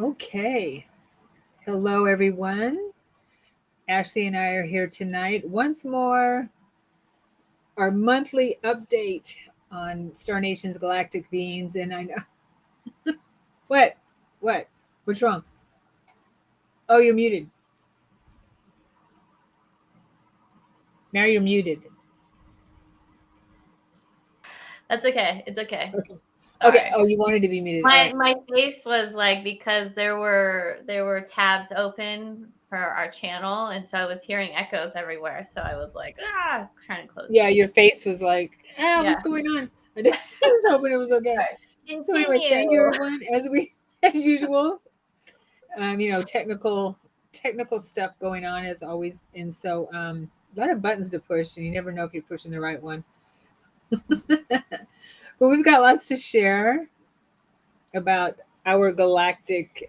Okay. Hello, everyone. Ashley and I are here tonight once more. Our monthly update on Star Nation's galactic beings. And I know what? What? What's wrong? Oh, you're muted. Mary, you're muted. That's okay. It's okay. Okay. Okay. Oh, you wanted to be muted. All right. My face was like because there were tabs open for our channel, and so I was hearing echoes everywhere. So I was like, I was trying to close. Yeah, your face was like, Yeah. what's going on? I was hoping it was okay. Continue. So anyway, thank you, everyone. As usual, technical stuff going on as always, and so a lot of buttons to push, and you never know if you're pushing the right one. But we've got lots to share about our galactic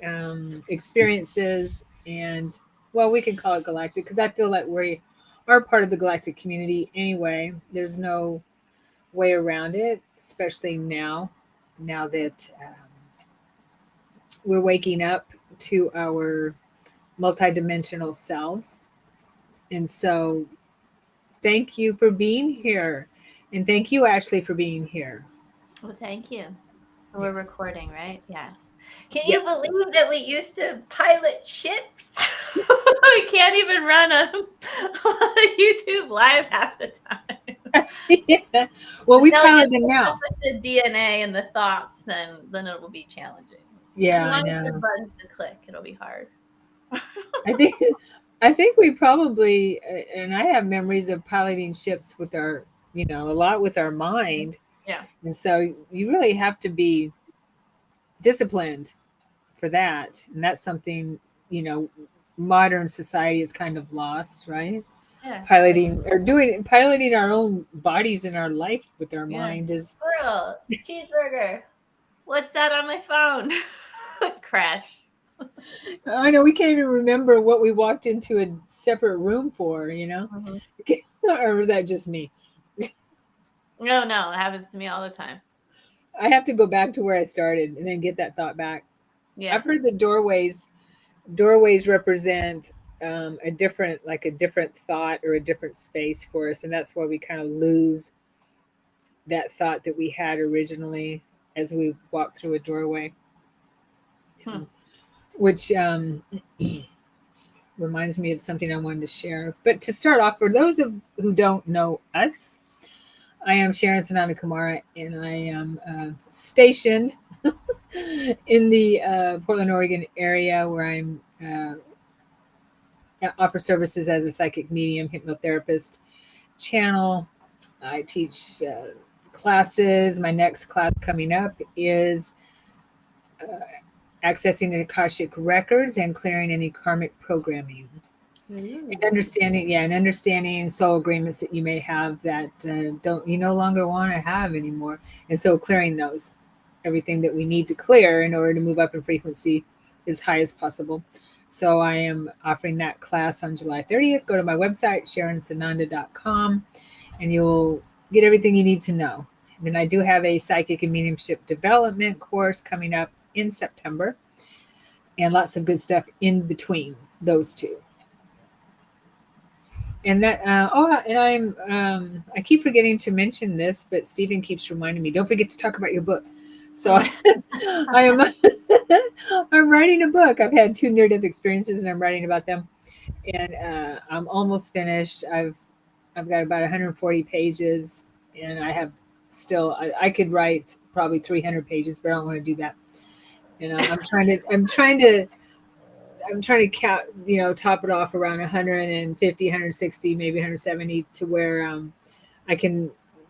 experiences, and well, we can call it galactic because I feel like we are part of the galactic community anyway. There's no way around it, especially now that we're waking up to our multidimensional selves. And so thank you for being here. And thank you, Ashley, for being here. Well, thank you. We're recording, right? Yeah. Can Yes. you believe that we used to pilot ships? We can't even run a YouTube live half the time. Yeah. Well, we pilot them now. With the DNA and the thoughts, then it will be challenging. Yeah, as long I as the know. buttons to click, it'll be hard. I think we probably, and I have memories of piloting ships with our, a lot with our mind. Yeah. And so you really have to be disciplined for that. And that's something, modern society is kind of lost, right? Yeah. Piloting our own bodies and our life with our mind is Squirrel, cheeseburger. What's that on my phone? Crash. I know we can't even remember what we walked into a separate room for, Mm-hmm. Or was that just me? No, it happens to me all the time. I have to go back to where I started and then get that thought back. Yeah. I've heard the doorways represent a different thought or a different space for us, and that's why we kind of lose that thought that we had originally as we walk through a doorway. Which reminds me of something I wanted to share. But to start off, for those who don't know us, I am Sharon Ashley, and I am stationed in the Portland, Oregon area, where I'm offer services as a psychic medium, hypnotherapist, channel. I teach classes. My next class coming up is accessing the Akashic records and clearing any karmic programming. And understanding soul agreements that you may have that you no longer want to have anymore. And so clearing those, everything that we need to clear in order to move up in frequency as high as possible. So I am offering that class on July 30th. Go to my website, sharonsananda.com, and you'll get everything you need to know. And then I do have a psychic and mediumship development course coming up in September, and lots of good stuff in between those two. And that I keep forgetting to mention this, but Stephen keeps reminding me, don't forget to talk about your book. So I'm writing a book. I've had 2 near-death experiences, and I'm writing about them. And I'm almost finished. I've got about 140 pages, and I have still. I could write probably 300 pages, but I don't want to do that. I'm trying to count, top it off around 150, 160, maybe 170, to where I can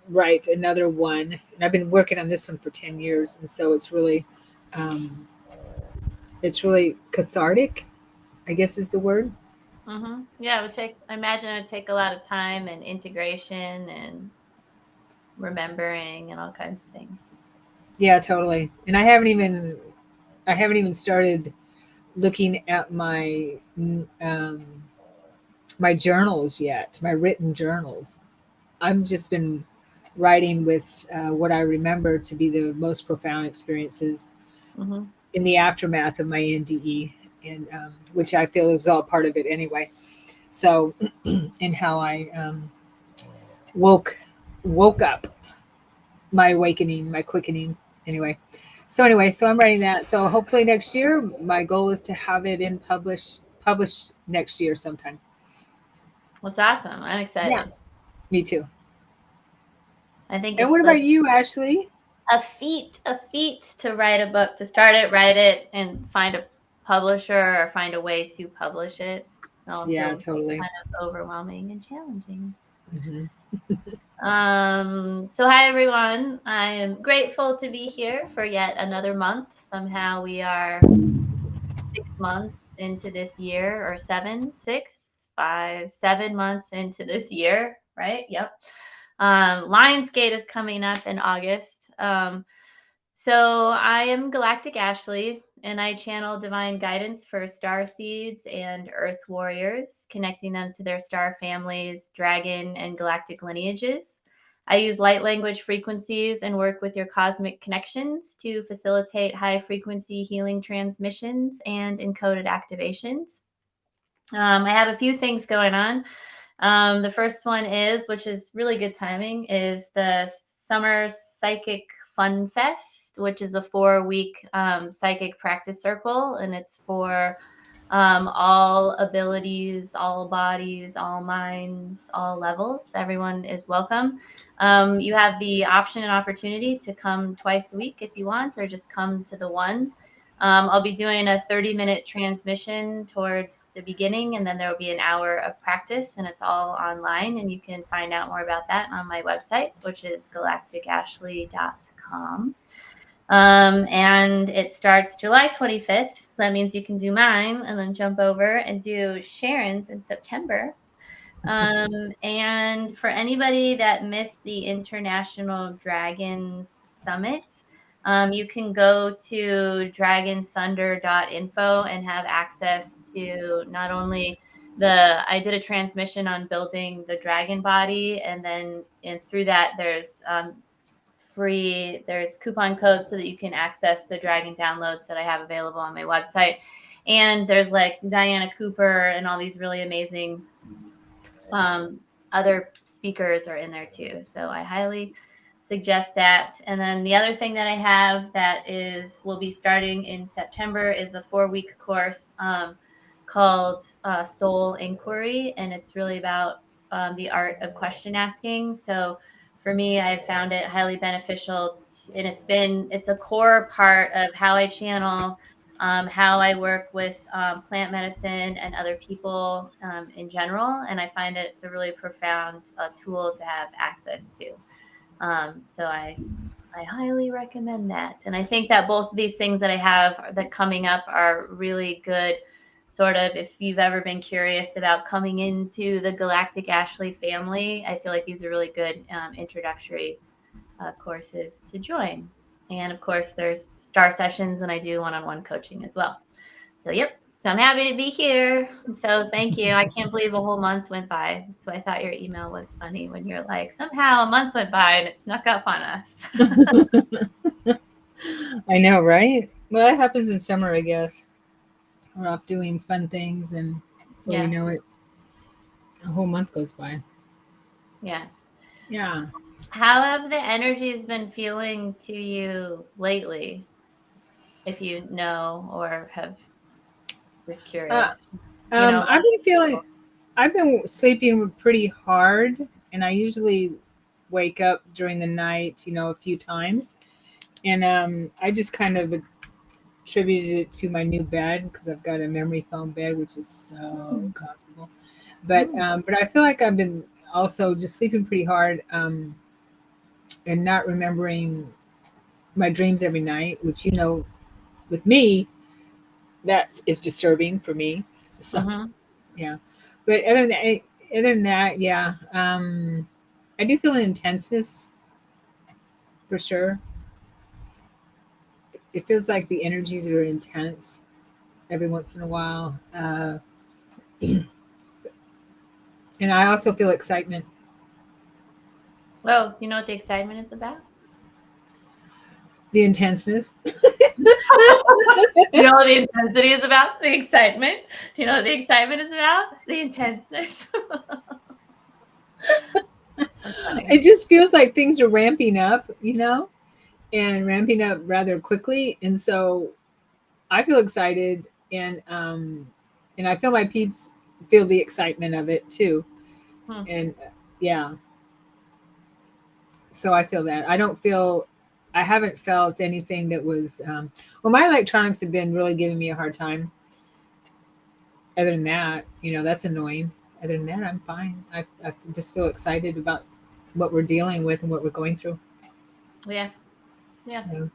write another one. And I've been working on this one for 10 years. And so it's really cathartic, I guess is the word. Mm-hmm. Yeah, I imagine it would take a lot of time and integration and remembering and all kinds of things. Yeah, totally. And I haven't even started looking at my my journals yet, my written journals. I've just been writing with what I remember to be the most profound experiences. Mm-hmm. in the aftermath of my NDE, and which I feel was all part of it anyway. So, and how I woke woke up, my awakening, my quickening. Anyway, so I'm writing that. So hopefully next year, my goal is to have it in published next year sometime. That's awesome. I'm Yeah, excited. me too. I think And it's what such about you, Ashley? a feat to write a book, to start it, write it, and find a publisher or find a way to publish it. It all Yeah, feels totally. kind of overwhelming and challenging. Hmm. So hi everyone. I am grateful to be here for yet another month. Somehow we are 6 months into this year, or 7 months into this year, right? Yep. Lionsgate is coming up in August. So I am Galactic Ashley, and I channel divine guidance for Starseeds and Earth Warriors, connecting them to their star families, dragon, and galactic lineages. I use light language frequencies and work with your cosmic connections to facilitate high frequency healing transmissions and encoded activations. I have a few things going on. The first one is, which is really good timing, is the Summer Psychic Fun Fest, which is a 4-week psychic practice circle, and it's for all abilities, all bodies, all minds, all levels. Everyone is welcome. You have the option and opportunity to come twice a week if you want, or just come to the one. I'll be doing a 30-minute transmission towards the beginning, and then there will be an hour of practice, and it's all online. And you can find out more about that on my website, which is galacticashley.com. And it starts July 25th. So that means you can do mine and then jump over and do Sharon's in September. And for anybody that missed the International Dragons Summit, you can go to dragonthunder.info and have access to not only I did a transmission on building the dragon body, and then through that there's there's coupon codes so that you can access the dragon downloads that I have available on my website. And there's like Diana Cooper and all these really amazing other speakers are in there too. So I highly suggest that. And then the other thing that I have that will be starting in September is a 4-week course called Soul Inquiry, and it's really about the art of question asking. So for me, I found it highly beneficial, and it's a core part of how I channel, how I work with plant medicine and other people in general. And I find it's a really profound tool to have access to. So I highly recommend that. And I think that both of these things that I have that coming up are really good. Sort of, if you've ever been curious about coming into the Galactic Ashley family, I feel like these are really good introductory courses to join. And of course, there's star sessions, and I do one-on-one coaching as well. So, yep. So I'm happy to be here. So thank you. I can't believe a whole month went by. So I thought your email was funny when you're like, somehow a month went by and it snuck up on us. I know, right? Well, that happens in summer, I guess. We're off doing fun things, and before we Yeah. know it, a whole month goes by. Yeah. Yeah. How have the energies been feeling to you lately? If you know or have just Uh, curious. You know, a lot I've of been people. feeling, I've been sleeping pretty hard, and I usually wake up during the night, a few times. And I just kind of attributed it to my new bed because I've got a memory foam bed, which is so Mm, comfortable. But mm, I feel like I've been also just sleeping pretty hard, and not remembering my dreams every night, which with me that is disturbing for me. So mhm. yeah, but other than that, yeah, I do feel an intenseness for sure. It feels like the energies are intense every once in a while, and I also feel excitement. Oh, you know what the excitement is about? The intenseness. You know what the intensity is about? The excitement. Do you know what the excitement is about? The intenseness. That's funny. It just feels like things are ramping up, and ramping up rather quickly. And so I feel excited, and I feel my peeps feel the excitement of it too. Hmm. And yeah, so I feel that. I haven't felt anything that was, well, my electronics have been really giving me a hard time. Other than that, that's annoying. Other than that, I'm fine. I just feel excited about what we're dealing with and what we're going through. Yeah. Yeah. Yeah.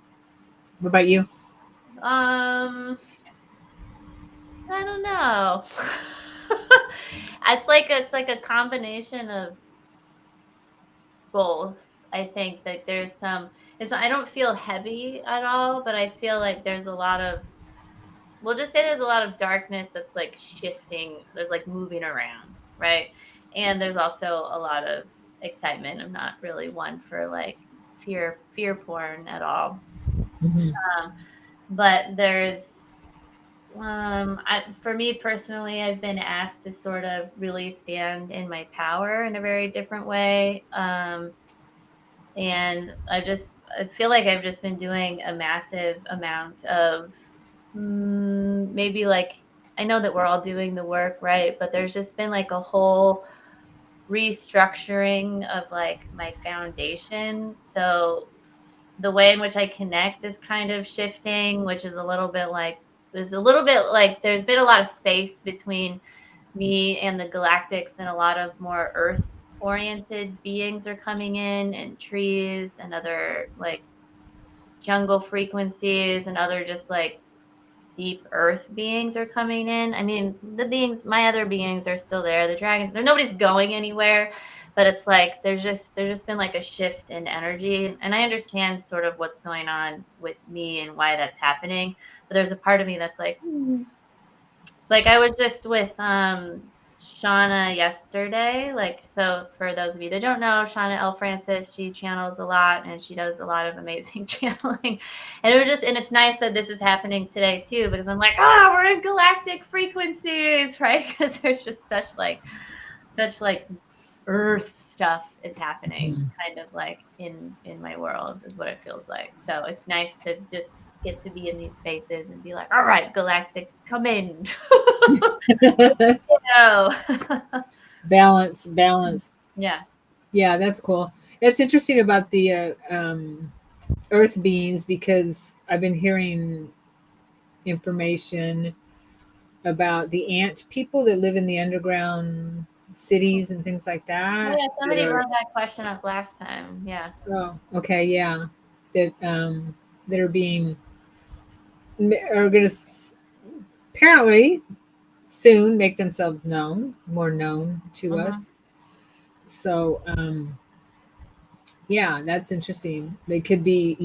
What about you? I don't know. It's like a combination of both. I think that there's some I don't feel heavy at all, but I feel like there's a lot of we'll just say there's a lot of darkness that's like shifting. There's like moving around, right? And there's also a lot of excitement. I'm not really one for like fear porn at all. Hmm. Um, but for me personally, I've been asked to sort of really stand in my power in a very different way. And I feel like I've just been doing a massive amount of maybe like I know that we're all doing the work, right? But there's just been like a whole restructuring of like my foundation. So the way in which I connect is kind of shifting, which is a little bit like there's been a lot of space between me and the galactics, and a lot of more earth oriented beings are coming in, and trees and other like jungle frequencies and other just like deep earth beings are coming in. I mean, my other beings are still there. The dragons, nobody's going anywhere, but it's like there's just been like a shift in energy, and I understand sort of what's going on with me and why that's happening. But there's a part of me that's like, like I was just with Shauna yesterday. Like, so for those of you that don't know, Shauna L. Francis, she channels a lot and she does a lot of amazing channeling. And it's nice that this is happening today too, because I'm like, we're in galactic frequencies, right? Because there's just such earth stuff is happening kind of like in my world is what it feels like. So it's nice to just get to be in these spaces and be like, all right, galactics, come in. No. Balance, balance. Yeah. Yeah, that's cool. It's interesting about the earth beings, because I've been hearing information about the ant people that live in the underground cities and things like Oh that. yeah, That somebody are, brought that question up last time. Yeah. oh, okay, yeah, that are being are going to apparently soon make themselves more known to Hmm. us. So yeah, that's interesting. They could be,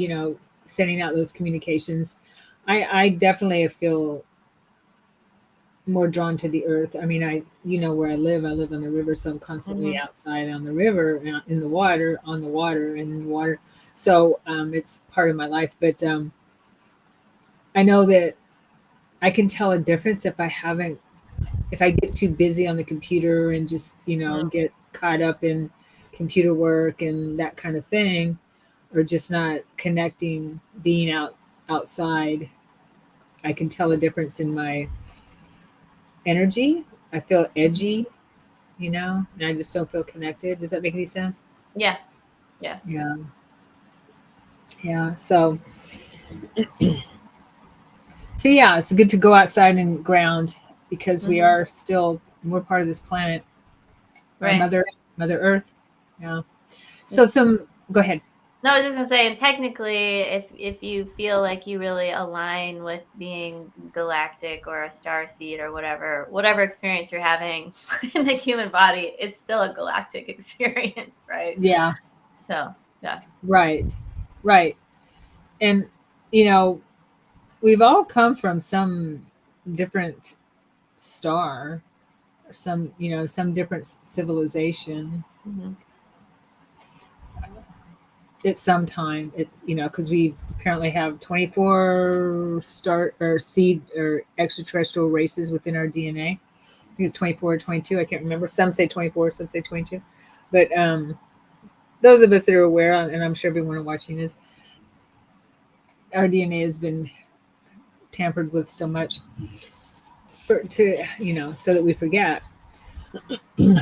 sending out those communications. I definitely feel more drawn to the earth. I mean, where I live. I live on the river, so I'm constantly Hmm. outside on the river, in the water, on the water, and in the water. So it's part of my life. But I know that I can tell a difference if I get too busy on the computer and just get caught up in computer work and that kind of thing, or just not connecting, being outside. I can tell a difference in my energy. I feel edgy, and I just don't feel connected. Does that make any sense? Yeah. Yeah. Yeah. Yeah. So yeah, it's good to go outside and ground, because Hmm. we're part of this planet, our Right. mother Earth. Yeah. So go ahead. No, I was just gonna say, and technically, if you feel like you really align with being galactic or a star seed or whatever experience you're having in the human body, it's still a galactic experience, right? Yeah. So yeah. Right. Right. And you know, we've all come from some different star, or some different civilization. Hmm. at some time. It's, because we apparently have 24 star or seed or extraterrestrial races within our DNA. I think it's 24 or 22. I can't remember. Some say 24, some say 22. But those of us that are aware, and I'm sure everyone watching this, our DNA has been tampered with so much so that we forget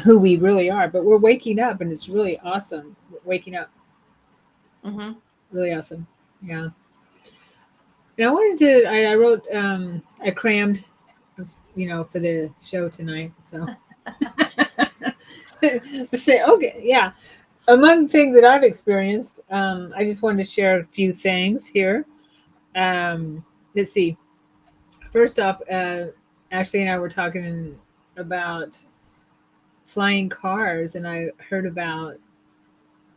who we really are. But we're waking up, and it's really awesome. Waking up, really awesome. Yeah. And I wanted to. I wrote. I crammed, for the show tonight. So say okay, yeah. Among things that I've experienced, I just wanted to share a few things here. Let's see. First off, Ashley and I were talking about flying cars, and I heard about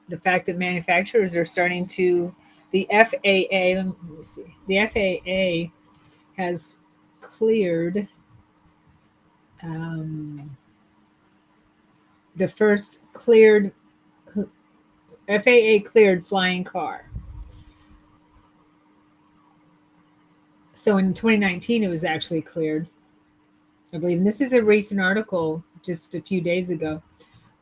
the fact that manufacturers are starting to, the FAA, let me see, the FAA has cleared the first cleared FAA cleared flying car. So in 2019, it was actually cleared, I believe. And this is a recent article just a few days ago.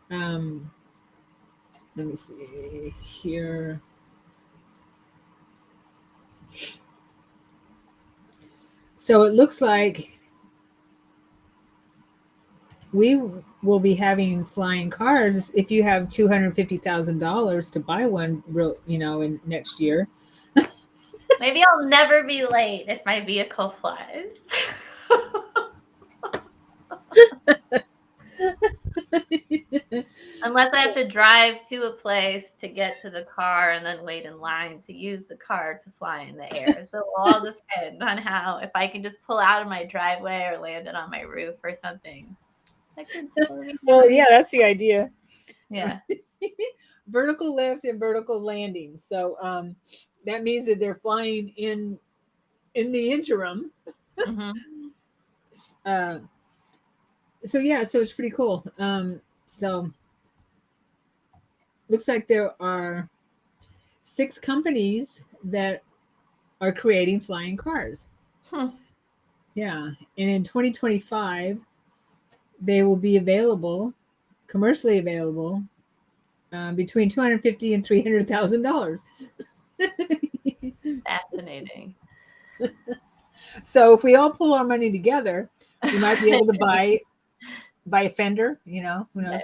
Let me see here. So it looks like we will be having flying cars if you have $250,000 to buy one, in next year. Maybe I'll never be late if my vehicle flies. Unless I have to drive to a place to get to the car and then wait in line to use the car to fly in the air. So it'll all depend on if I can just pull out of my driveway or land it on my roof or something. Well, yeah, that's the idea. Yeah. Vertical lift and vertical landing. So that means that they're flying in the interim. So yeah, so it's pretty cool. So looks like there are 6 companies that are creating flying cars. Yeah, and in 2025, they will be available, commercially available, between $250,000 and $300,000. Fascinating. So if we all pull our money together, we might be able to buy a Fender. Who knows?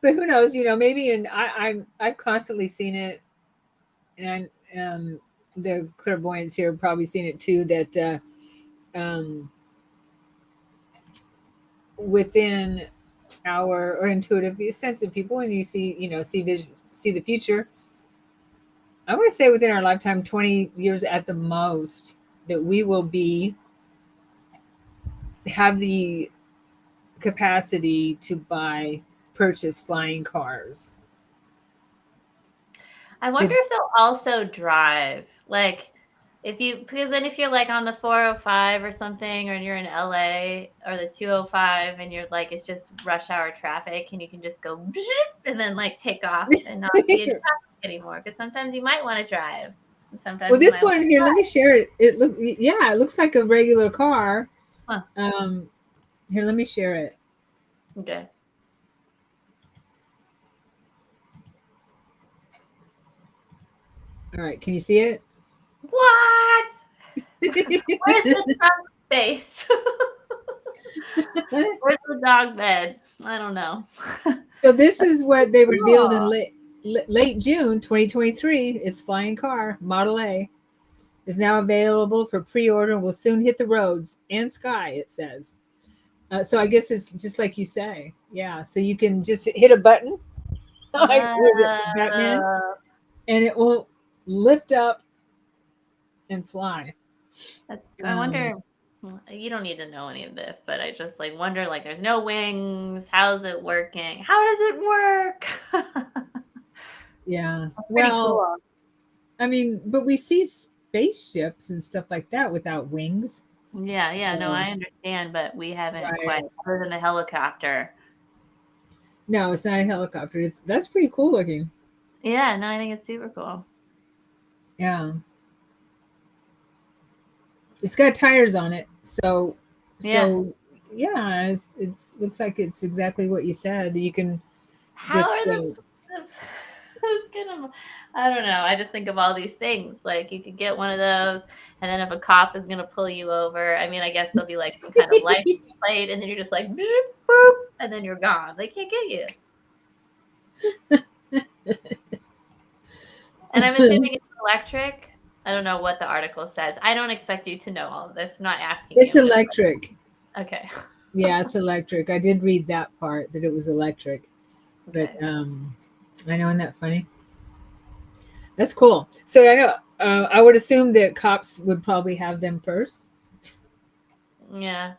But who knows? Maybe. And I've constantly seen it, and the clairvoyants here have probably seen it too. That within our or intuitive sensitive people, when you see see the future, I want to say within our lifetime, 20 years at the most, that we will have the capacity to purchase flying cars. I wonder if they'll also drive, because then if you're like on the 405 or something, or you're in LA or the 205 and you're like, it's just rush hour traffic and you can just go and then like take off and not be in traffic anymore. Because sometimes you might want to drive. And sometimes well, this one here, let me share it. It looks like a regular car. Huh. Here, let me share it. Okay. All right, can you see it? What? Where's the trunk space? Where's the dog bed? I don't know. So this is what they revealed in late June 2023. It's flying car Model A is now available for pre-order and will soon hit the roads and sky, it says. So I guess it's just like you say. Yeah, so you can just hit a button, like was it Batman, and it will lift up and fly. I wonder, you don't need to know any of this, but I just wonder, there's no wings. How's it working? How does it work? Yeah. Pretty cool. I mean, but we see spaceships and stuff like that without wings. Yeah. No, I understand, but we haven't quite, other than the helicopter. No, it's not a helicopter. That's pretty cool looking. Yeah, no, I think it's super cool. Yeah. It's got tires on it. So Yeah. so yeah, it's looks like it's exactly what you said. You can How just are who's gonna, I don't know. I just think of all these things. Like you could get one of those, and then if a cop is gonna pull you over, I mean, I guess there'll be like some kind of license plate, and then you're just like, boop, boop, and then you're gone. They can't get you. And I'm assuming it's electric. I don't know what the article says. I don't expect you to know all of this. I'm not asking it's you. I'm just electric. like, okay. Yeah, it's electric. I did read that part that it was electric. But Okay. I know, isn't that funny? That's cool. So I know I would assume that cops would probably have them first. Yeah.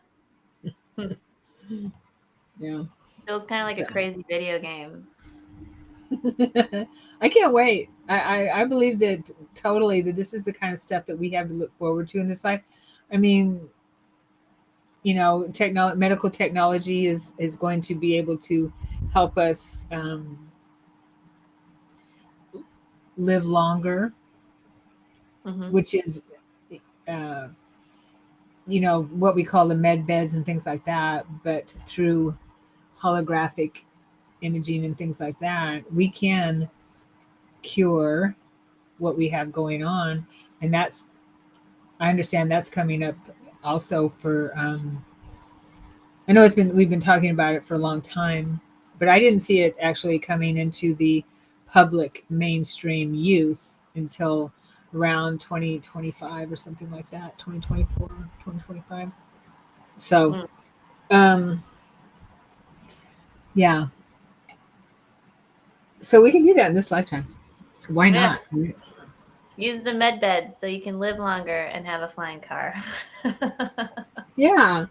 Yeah. Feels kind of like So a crazy video game. I can't wait. I believe that totally that this is the kind of stuff that we have to look forward to in this life. I mean, medical technology is going to be able to help us live longer, Hmm. which is uh, what we call the med beds and things like that, but through holographic imaging and things like that, we can cure what we have going on. And that's, I understand that's coming up also for I know we've been talking about it for a long time, but I didn't see it actually coming into the public mainstream use until around 2025 or something like that, 2024, 2025. So Mm. um yeah, so we can do that in this lifetime. Why Yeah. not? Use the med beds so you can live longer and have a flying car. Yeah,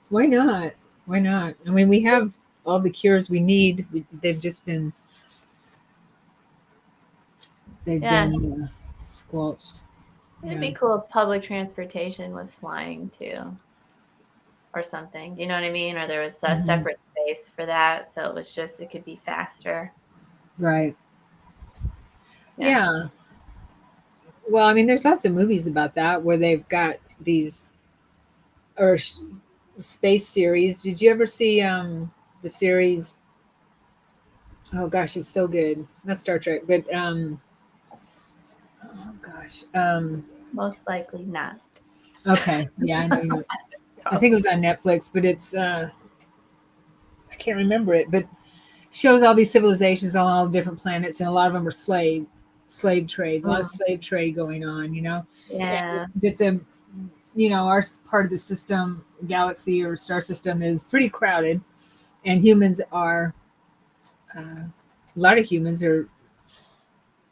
why not? Why not? I mean, we have all the cures we need. They've just been they've Yeah. been squelched. It'd Yeah, be cool if public transportation was flying too, or something. Do you know what I mean? Or there was a mhm. separate space for that. So it could be faster. Right. Yeah. Yeah. Well, I mean, there's lots of movies about that where they've got these or space series. Did you ever see the series? Oh gosh, it's so good. Not Star Trek, but oh gosh. Most likely not. Okay. Yeah, I know you know. I think it was on Netflix, but it's I can't remember it, but shows all these civilizations on all different planets, and a lot of them are slave trade. A lot of Mm, slave trade going on. And yeah. that the our part of the system, galaxy or star system, is pretty crowded, and humans are a lot of humans are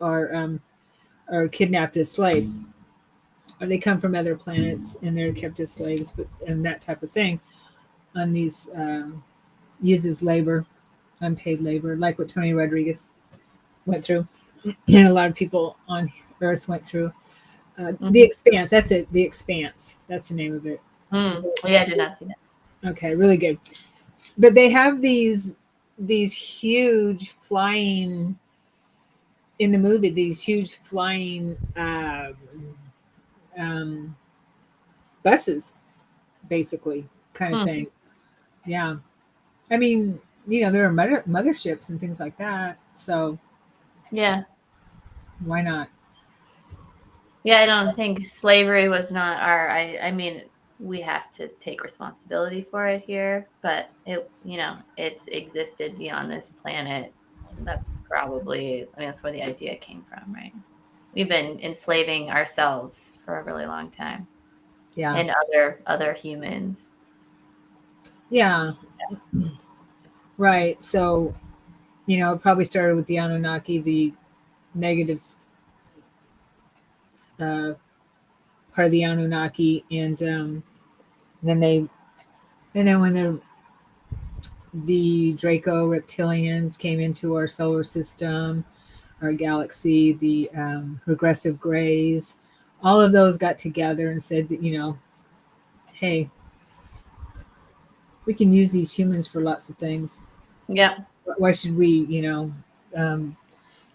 are kidnapped as slaves, or they come from other planets and they're kept as slaves, but and that type of thing on these used as labor, unpaid labor, like what Tony Rodriguez went through, and a lot of people on Earth went through. The Hmm. Expanse. That's it. The Expanse. That's the name of it. Mm. Yeah, I did not see that. Okay, really good. But they have these huge flying in the movie. These huge flying um, buses, basically, kind of Mm. thing. Yeah, I mean, there are motherships and things like that. So Yeah. why not? Yeah, I don't think slavery was not I mean, we have to take responsibility for it here, but it's existed beyond this planet. That's probably, I mean, that's where the idea came from, right? We've been enslaving ourselves for a really long time Yeah, and other humans. yeah, right. So it probably started with the Anunnaki, the negative uh, part of the Anunnaki, and then they and then when the Draco reptilians came into our solar system, our galaxy, the regressive grays, all of those got together and said that, hey, we can use these humans for lots of things. Yeah. Why should we,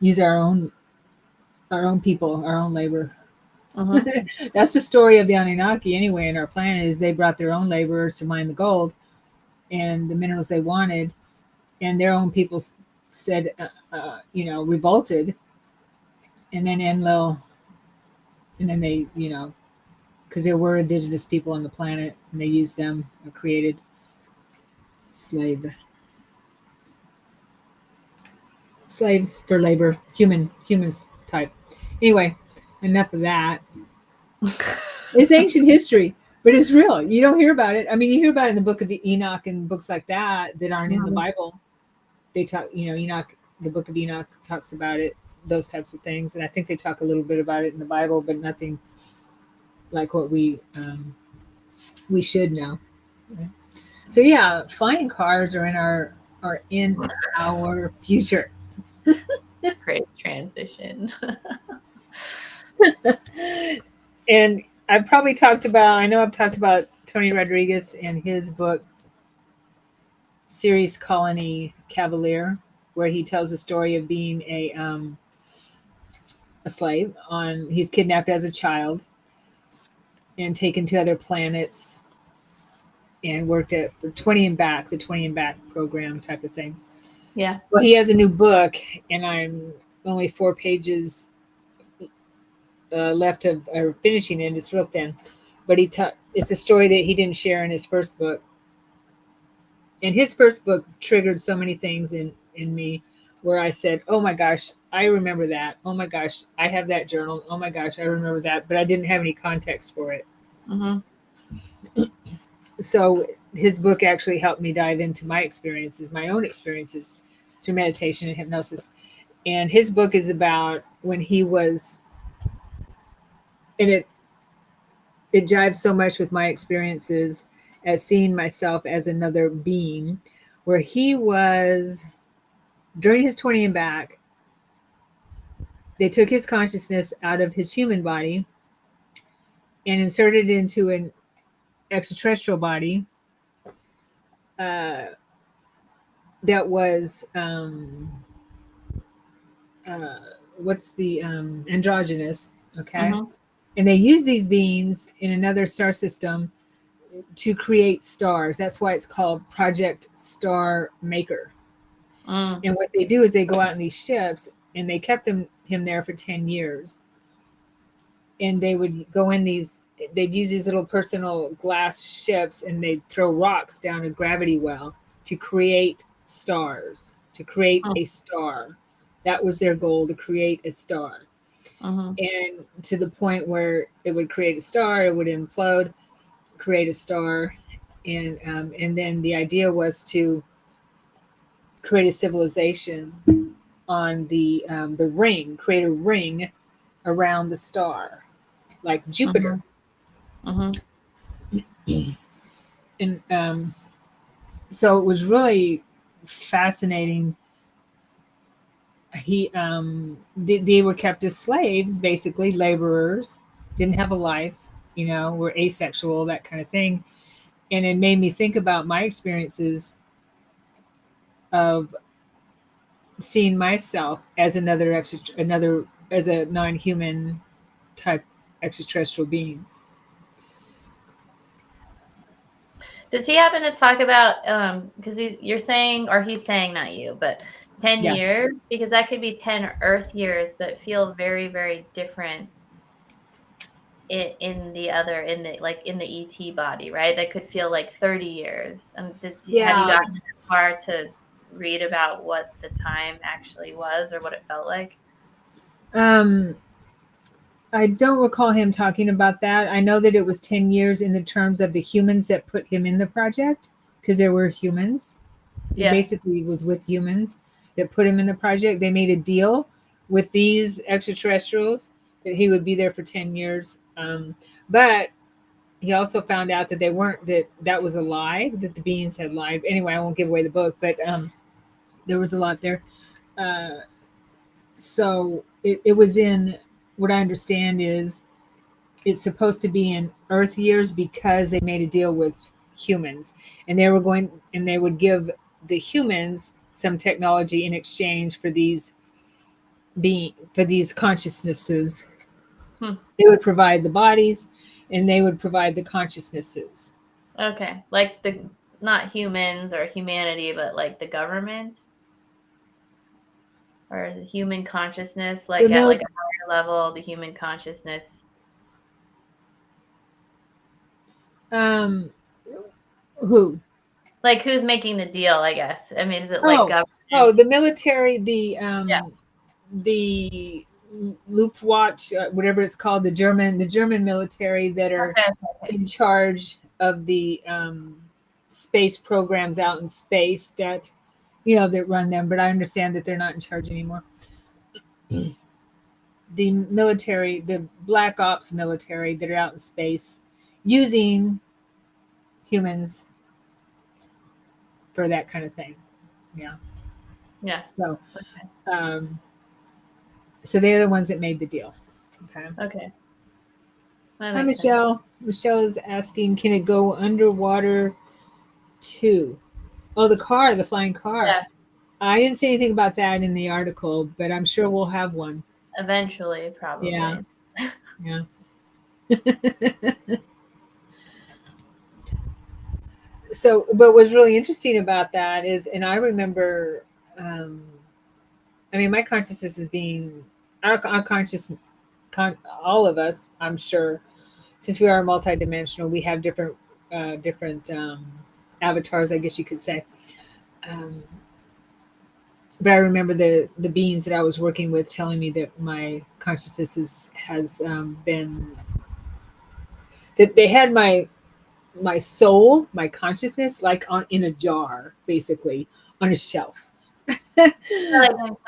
use our own people, our own labor? That's the story of the Anunnaki anyway. In our planet, is they brought their own laborers to mine the gold and the minerals they wanted, and their own people said, revolted, and then Enlil, and then they, because there were indigenous people on the planet, and they used them, created slaves for labor, humans type. Anyway, enough of that. It's ancient history, but it's real. You don't hear about it. I mean, you hear about it in the book of Enoch and books like that aren't in the Bible. They talk, Enoch, the book of Enoch talks about it, those types of things. And I think they talk a little bit about it in the Bible, but nothing like what we should know. Right? So yeah, flying cars are in our future. Great transition. And I know I've talked about Tony Rodriguez and his book, Series Colony Cavalier, where he tells the story of being a slave. He's kidnapped as a child and taken to other planets and worked for 20 and Back, the 20 and Back program type of thing. Yeah. Well, he has a new book, and I'm only 4 pages left of finishing it. It's real thin, but it's a story that he didn't share in his first book. And his first book triggered so many things in me, where I said, oh my gosh, I remember that. Oh my gosh, I have that journal. Oh my gosh, I remember that. But I didn't have any context for it. So his book actually helped me dive into my own experiences through meditation and hypnosis. And his book is about when he was, and it jives so much with my experiences as seeing myself as another being, where he was during his 20 and Back. They took his consciousness out of his human body and inserted it into an extraterrestrial body that was what's the androgynous, okay? And they use these beings in another star system to create stars. That's why it's called Project Star Maker. And what they do is they go out in these ships, and they kept him there for 10 years. And they would go in they'd use these little personal glass ships, and they'd throw rocks down a gravity well to create stars, to create a star. That was their goal, to create a star. And to the point where it would create a star, it would implode, create a star. And then the idea was to create a civilization on the ring, create a ring around the star, like Jupiter. And so it was really fascinating. They were kept as slaves, basically laborers, didn't have a life, were asexual, that kind of thing. And it made me think about my experiences of seeing myself as as a non-human type extraterrestrial being. Does he happen to talk about, because you're saying, or he's saying, not you, but 10 years? Because that could be 10 Earth years, but feel very, very different in the ET body, right? That could feel like 30 years. Have you gotten that far to read about what the time actually was or what it felt like? I don't recall him talking about that. I know that it was 10 years in the terms of the humans that put him in the project, because there were humans. It basically was with humans that put him in the project. They made a deal with these extraterrestrials that he would be there for 10 years. But he also found out that that was a lie, that the beings had lied. Anyway, I won't give away the book, but there was a lot there. So it was in, what I understand is, it's supposed to be in Earth years, because they made a deal with humans, and they would give the humans some technology in exchange for these consciousnesses. Hmm. They would provide the bodies, and they would provide the consciousnesses. Okay. Like not humans or humanity, but like the government or the human consciousness, The like at like mil- a higher level, the human consciousness. um, who? Like who's making the deal, I guess. I mean, is it like Oh, government? the military, Yeah. the Luftwaffe, whatever it's called, the German military that are Okay. in charge of the space programs out in space that that run them. But I understand that they're not in charge anymore. The military, the Black Ops military that are out in space, using humans for that kind of thing. Yeah. Yeah. So, Okay. um, so they're the ones that made the deal. Okay. Okay. That Hi, makes sense. Michelle. Michelle is asking, can it go underwater too? Oh, the flying car. Yeah. I didn't see anything about that in the article, but I'm sure we'll have one. Eventually, Yeah. probably. Yeah. So, but what's really interesting about that is, and I remember, um, I mean, my consciousness is being, our conscious, all of us, I'm sure, since we are multidimensional, we have different avatars, I guess you could say. Um, but I remember the beings that I was working with telling me that my consciousness has been, that they had my soul, my consciousness, like on in a jar, basically on a shelf. Like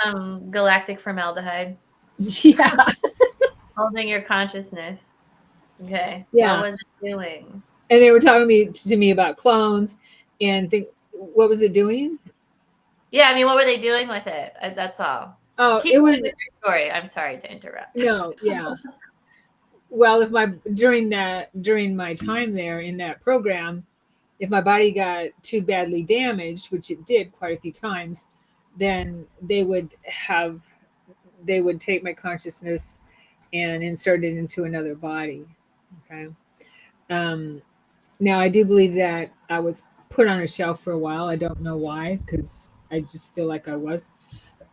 some galactic formaldehyde Yeah, holding your consciousness. Okay. What yeah. was it doing? And they were talking to me about clones, and think, what was it doing? Yeah, I mean, what were they doing with it? That's all. Oh, Keep it going was with your story. I'm sorry to interrupt. no, yeah. Well, if my during my time there in that program, if my body got too badly damaged, which it did quite a few times, then they would take my consciousness and insert it into another body. Okay. Um, Now I do believe that I was put on a shelf for a while. I don't know why, because I just feel like I was.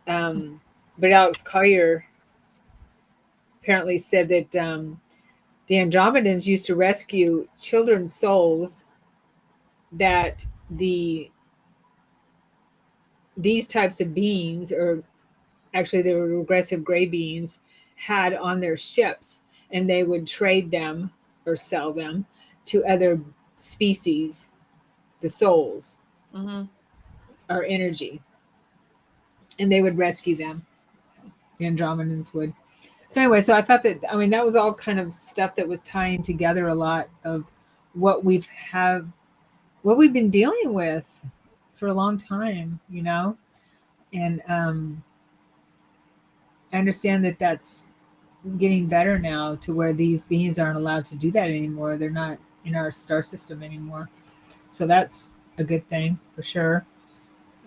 But Alex Collier apparently said that the Andromedans used to rescue children's souls that these types of beings, or actually they were regressive gray beings, had on their ships, and they would trade them or sell them to other species, the souls Mm-hmm. or energy, and they would rescue them. The Andromedans would. So anyway, so I thought that, I mean, that was all kind of stuff that was tying together a lot of what what we've been dealing with for a long time, and I understand that that's getting better now, to where these beings aren't allowed to do that anymore. They're not in our star system anymore. So that's a good thing for sure.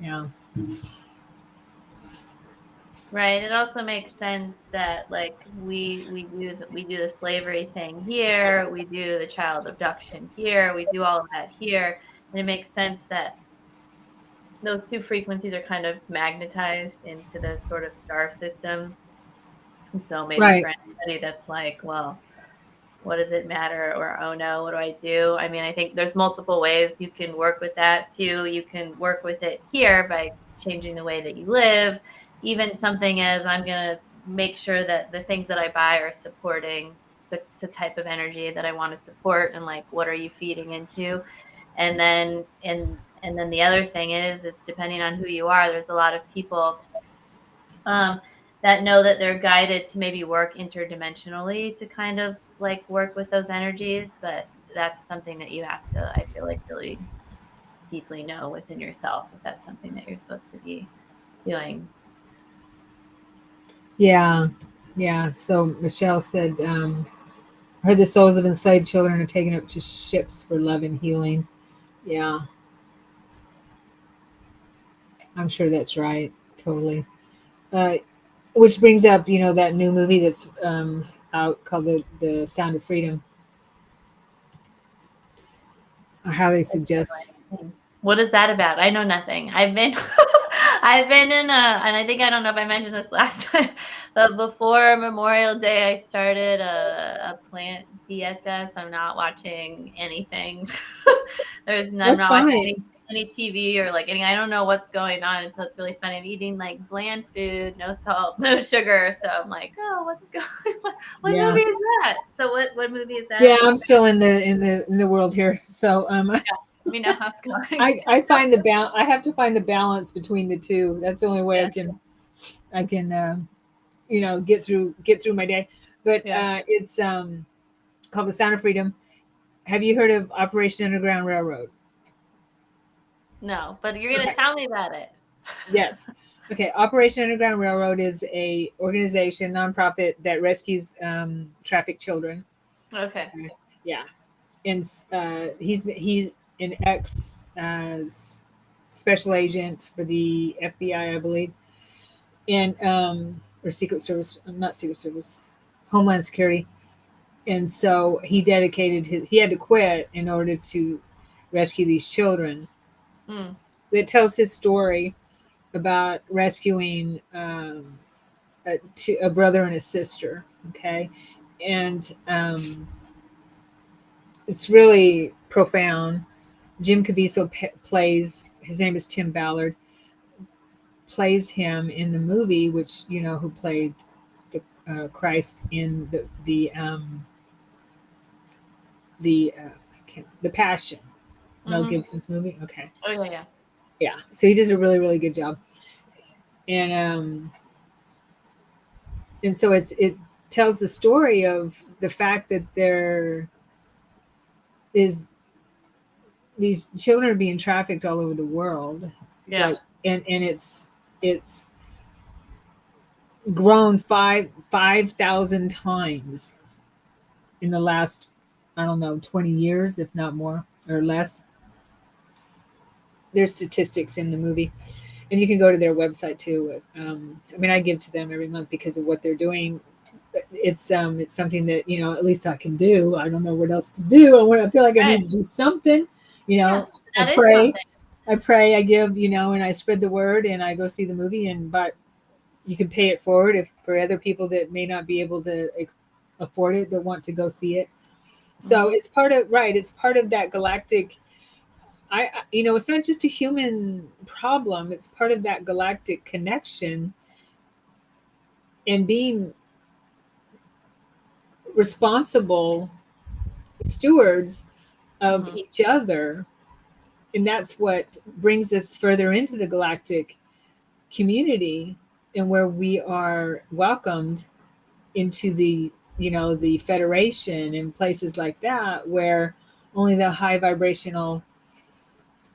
Yeah. Right. It also makes sense that like we do the slavery thing here, we do the child abduction here, we do all of that here, and it makes sense that those two frequencies are kind of magnetized into the sort of star system. And so maybe Right. for anybody that's like, well, what does it matter? Or, oh no, what do I do? I mean, I think there's multiple ways you can work with that too. You can work with it here by changing the way that you live. Even something as I'm going to make sure that the things that I buy are supporting the type of energy that I want to support, and like, what are you feeding into? And then the other thing is depending on who you are, there's a lot of people um, that know that they're guided to maybe work interdimensionally to kind of like work with those energies. But that's something that you have to, I feel like, really deeply know within yourself if that's something that you're supposed to be doing. Yeah. Yeah. So Michelle said, I heard the souls of enslaved children are taken up to ships for love and healing. Yeah. I'm sure that's right. Totally. Uh, which brings up, that new movie that's out called the Sound of Freedom. I highly suggest. What is that about? I know nothing. I've been I've been in and I think I don't know if I mentioned this last time, but before Memorial Day I started a plant dieta, so I'm not watching anything. I'm That's not watching fine. any TV or like any I don't know what's going on. And so it's really funny. I'm eating like bland food, no salt, no sugar. So I'm like, oh, what's going what Yeah. movie is that? So what movie is that? Yeah, I'm still in the world here. So Yeah, let me know how it's going. I find I have to find the balance between the two. That's the only way Yeah, I can get through my day. But yeah. it's called The Sound of Freedom. Have you heard of Operation Underground Railroad? No, but you're gonna Okay. tell me about it. Yes. Okay. Operation Underground Railroad is a organization, nonprofit that rescues trafficked children. Okay. Okay. Yeah, and he's an ex special agent for the FBI, I believe, and or Secret Service, not Secret Service, Homeland Security. And so he had to quit in order to rescue these children. Mm, It tells his story about rescuing a brother and a sister. Okay, and it's really profound. Jim Caviezel plays. His name is Tim Ballard. Plays him in the movie, which who played the Christ in the Passion, Mel mm-hmm. Gibson's movie. Okay, Oh yeah, yeah. yeah. So he does a really really good job, and so it tells the story of the fact that there is these children are being trafficked all over the world, Yeah. like and it's grown 5,000 times in the last, I don't know, 20 years, if not more or less. There's statistics in the movie, and you can go to their website too. I mean, I give to them every month because of what they're doing. But it's something that at least I can do. I don't know what else to do. I feel like I Right. need to do something. You Yeah. know, I That is pray, something. I pray, I give, and I spread the word, and I go see the movie, but you can pay it forward if for other people that may not be able to afford it that want to go see it. So Mm-hmm. it's part of right. It's part of that galactic. It's not just a human problem. It's part of that galactic connection and being responsible stewards of Mm-hmm. each other. And that's what brings us further into the galactic community, and where we are welcomed into the Federation and places like that, where only the high vibrational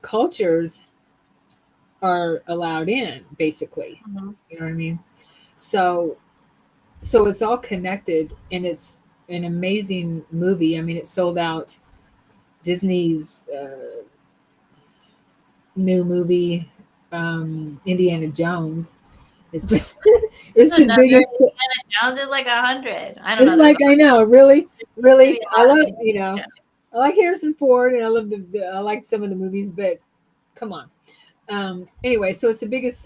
cultures are allowed in, basically. Mm-hmm. You know what I mean? So it's all connected, and it's an amazing movie. I mean, it sold out Disney's new movie, Indiana Jones. It's it's the Another biggest. Jones is like 100. I don't It's know. There's like, I know, really, gonna be really. a I lot of love, it. Yeah. I like Harrison Ford, and I love I like some of the movies, but come on. Anyway, so it's the biggest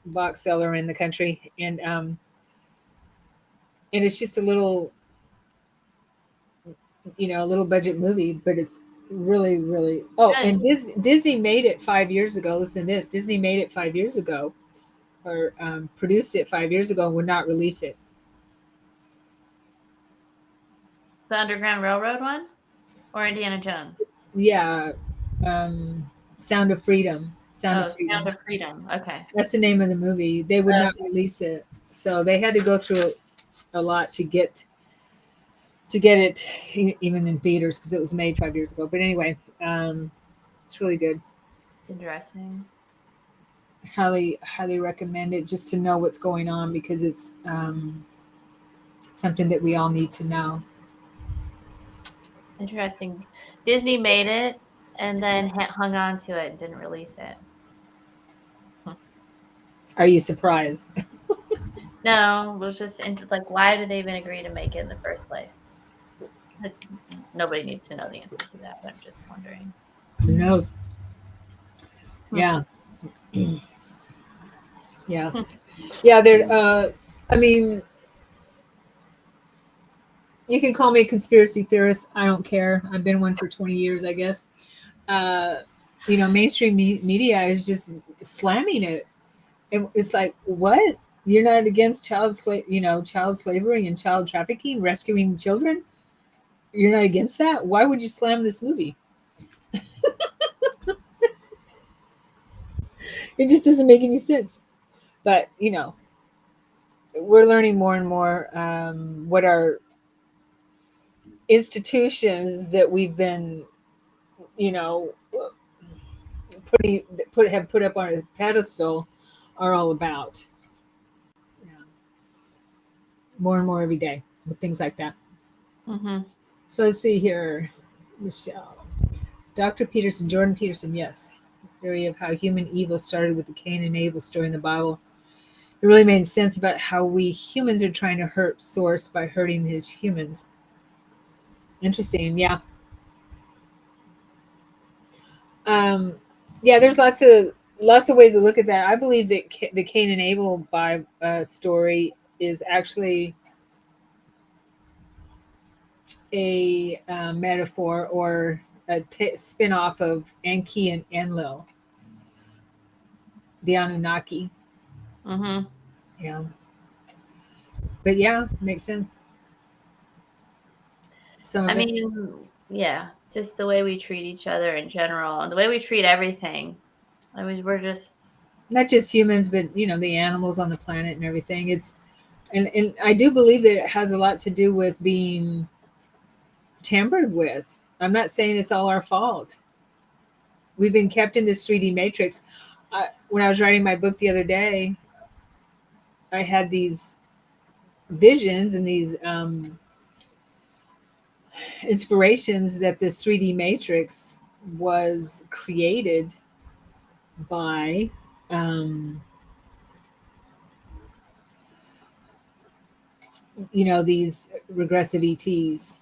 box seller in the country, and it's just a little budget movie, but it's really, really. Oh, Good. and Disney made it 5 years ago. Listen to this: Disney made it 5 years ago, or produced it 5 years ago, and would not release it. The Underground Railroad one or Indiana Jones? Yeah, um, Sound of Freedom. Sound of Oh, Sound Freedom. of Freedom. Okay. That's the name of the movie. They would not release it, so they had to go through a lot to get it even in theaters because it was made 5 years ago. But anyway, it's really good. It's interesting. Highly, highly recommend it just to know what's going on, because it's something that we all need to know. Interesting. Disney made it and then hung on to it and didn't release it. Hmm. Are you surprised? No, it was just like, why did they even agree to make it in the first place? Like, nobody needs to know the answer to that, but I'm just wondering. Who knows? Hmm. Yeah, yeah, yeah. There. I mean, you can call me a conspiracy theorist. I don't care. I've been one for 20 years, I guess. Uh, mainstream media is just slamming it. It's like, what? You're not against child slavery and child trafficking, rescuing children? You're not against that? Why would you slam this movie? It just doesn't make any sense. But we're learning more and more what our institutions that we've been, you know, putting put up on a pedestal are all about. Yeah. More and more every day with things like that. Mm-hmm. So let's see here, Michelle. Dr. Peterson, Jordan Peterson, yes. His theory of how human evil started with the Cain and Abel story in the Bible. It really made sense about how we humans are trying to hurt Source by hurting his humans. Interesting, yeah. Um, yeah, there's lots of ways to look at that. I believe that the Cain and Abel story is actually a metaphor or a spin off of Enki and Enlil, the Anunnaki. Mm-hmm. Yeah, but yeah, makes sense. Some I of it, mean, yeah, just the way we treat each other in general and the way we treat everything. I mean, we're just, not just humans, but the animals on the planet and everything. And I do believe that it has a lot to do with being tampered with. I'm not saying it's all our fault. We've been kept in this 3D matrix. When I was writing my book the other day, I had these visions and these inspirations that this 3D matrix was created by these regressive ETs.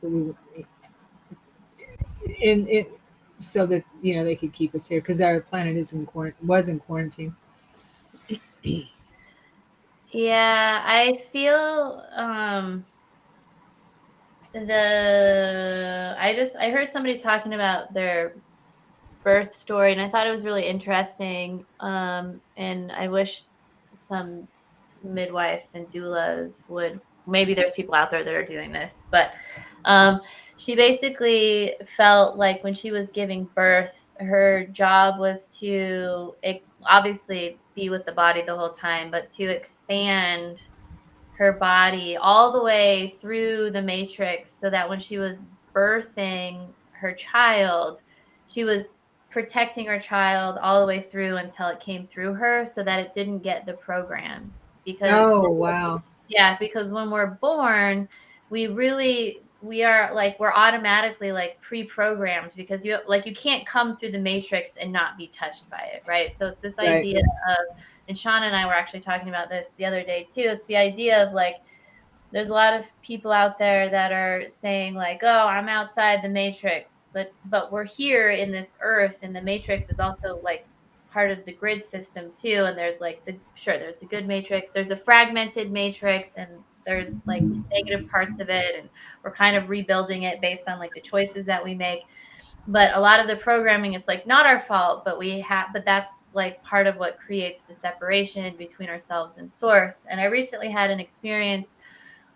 And it so that they could keep us here because our planet was in quarantine. yeah, I feel I heard somebody talking about their birth story and I thought it was really interesting. And I wish some midwives and doulas would, maybe there's people out there that are doing this, but um she basically felt like when she was giving birth, her job was to obviously be with the body the whole time, but to expand her body all the way through the matrix so that when she was birthing her child, she was protecting her child all the way through until it came through her so that it didn't get the programs. Because Oh wow! yeah, because when we're born, we are like, we're automatically like pre-programmed, because you can't come through the matrix and not be touched by it, right? So it's this Right. idea of, and Sean and I were actually talking about this the other day too. It's the idea of like, there's a lot of people out there that are saying like, oh, I'm outside the matrix, but we're here in this earth, and the matrix is also like part of the grid system too. And there's like there's the good matrix, there's a fragmented matrix, and there's like negative parts of it, and we're kind of rebuilding it based on like the choices that we make. But a lot of the programming, it's like not our fault, but that's like part of what creates the separation between ourselves and source. And I recently had an experience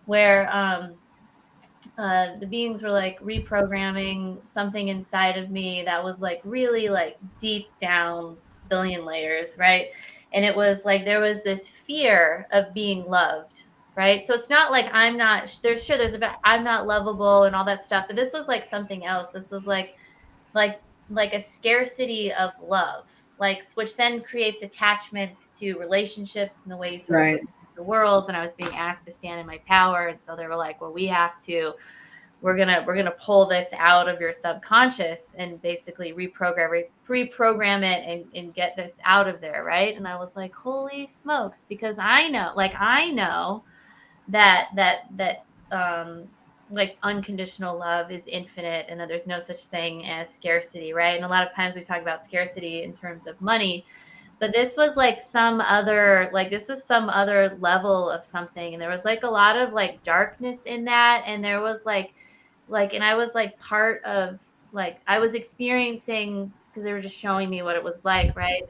where the beings were like reprogramming something inside of me that was like really like deep down, billion layers, right? And it was like there was this fear of being loved, right? So it's not like I'm not there's I'm not lovable and all that stuff, but this was like something else. This was like like a scarcity of love, like, which then creates attachments to relationships and the way you sort of Right. relate to the world. And I was being asked to stand in my power, and so they were like, well, we have to we're gonna pull this out of your subconscious and basically reprogram it and get this out of there, right? And I was like, holy smokes, because I know that like unconditional love is infinite and that there's no such thing as scarcity, right? And a lot of times we talk about scarcity in terms of money, but this was some other level of something, and there was like a lot of like darkness in that, and there was and I was like part of, like, I was experiencing, because they were just showing me what it was like, right?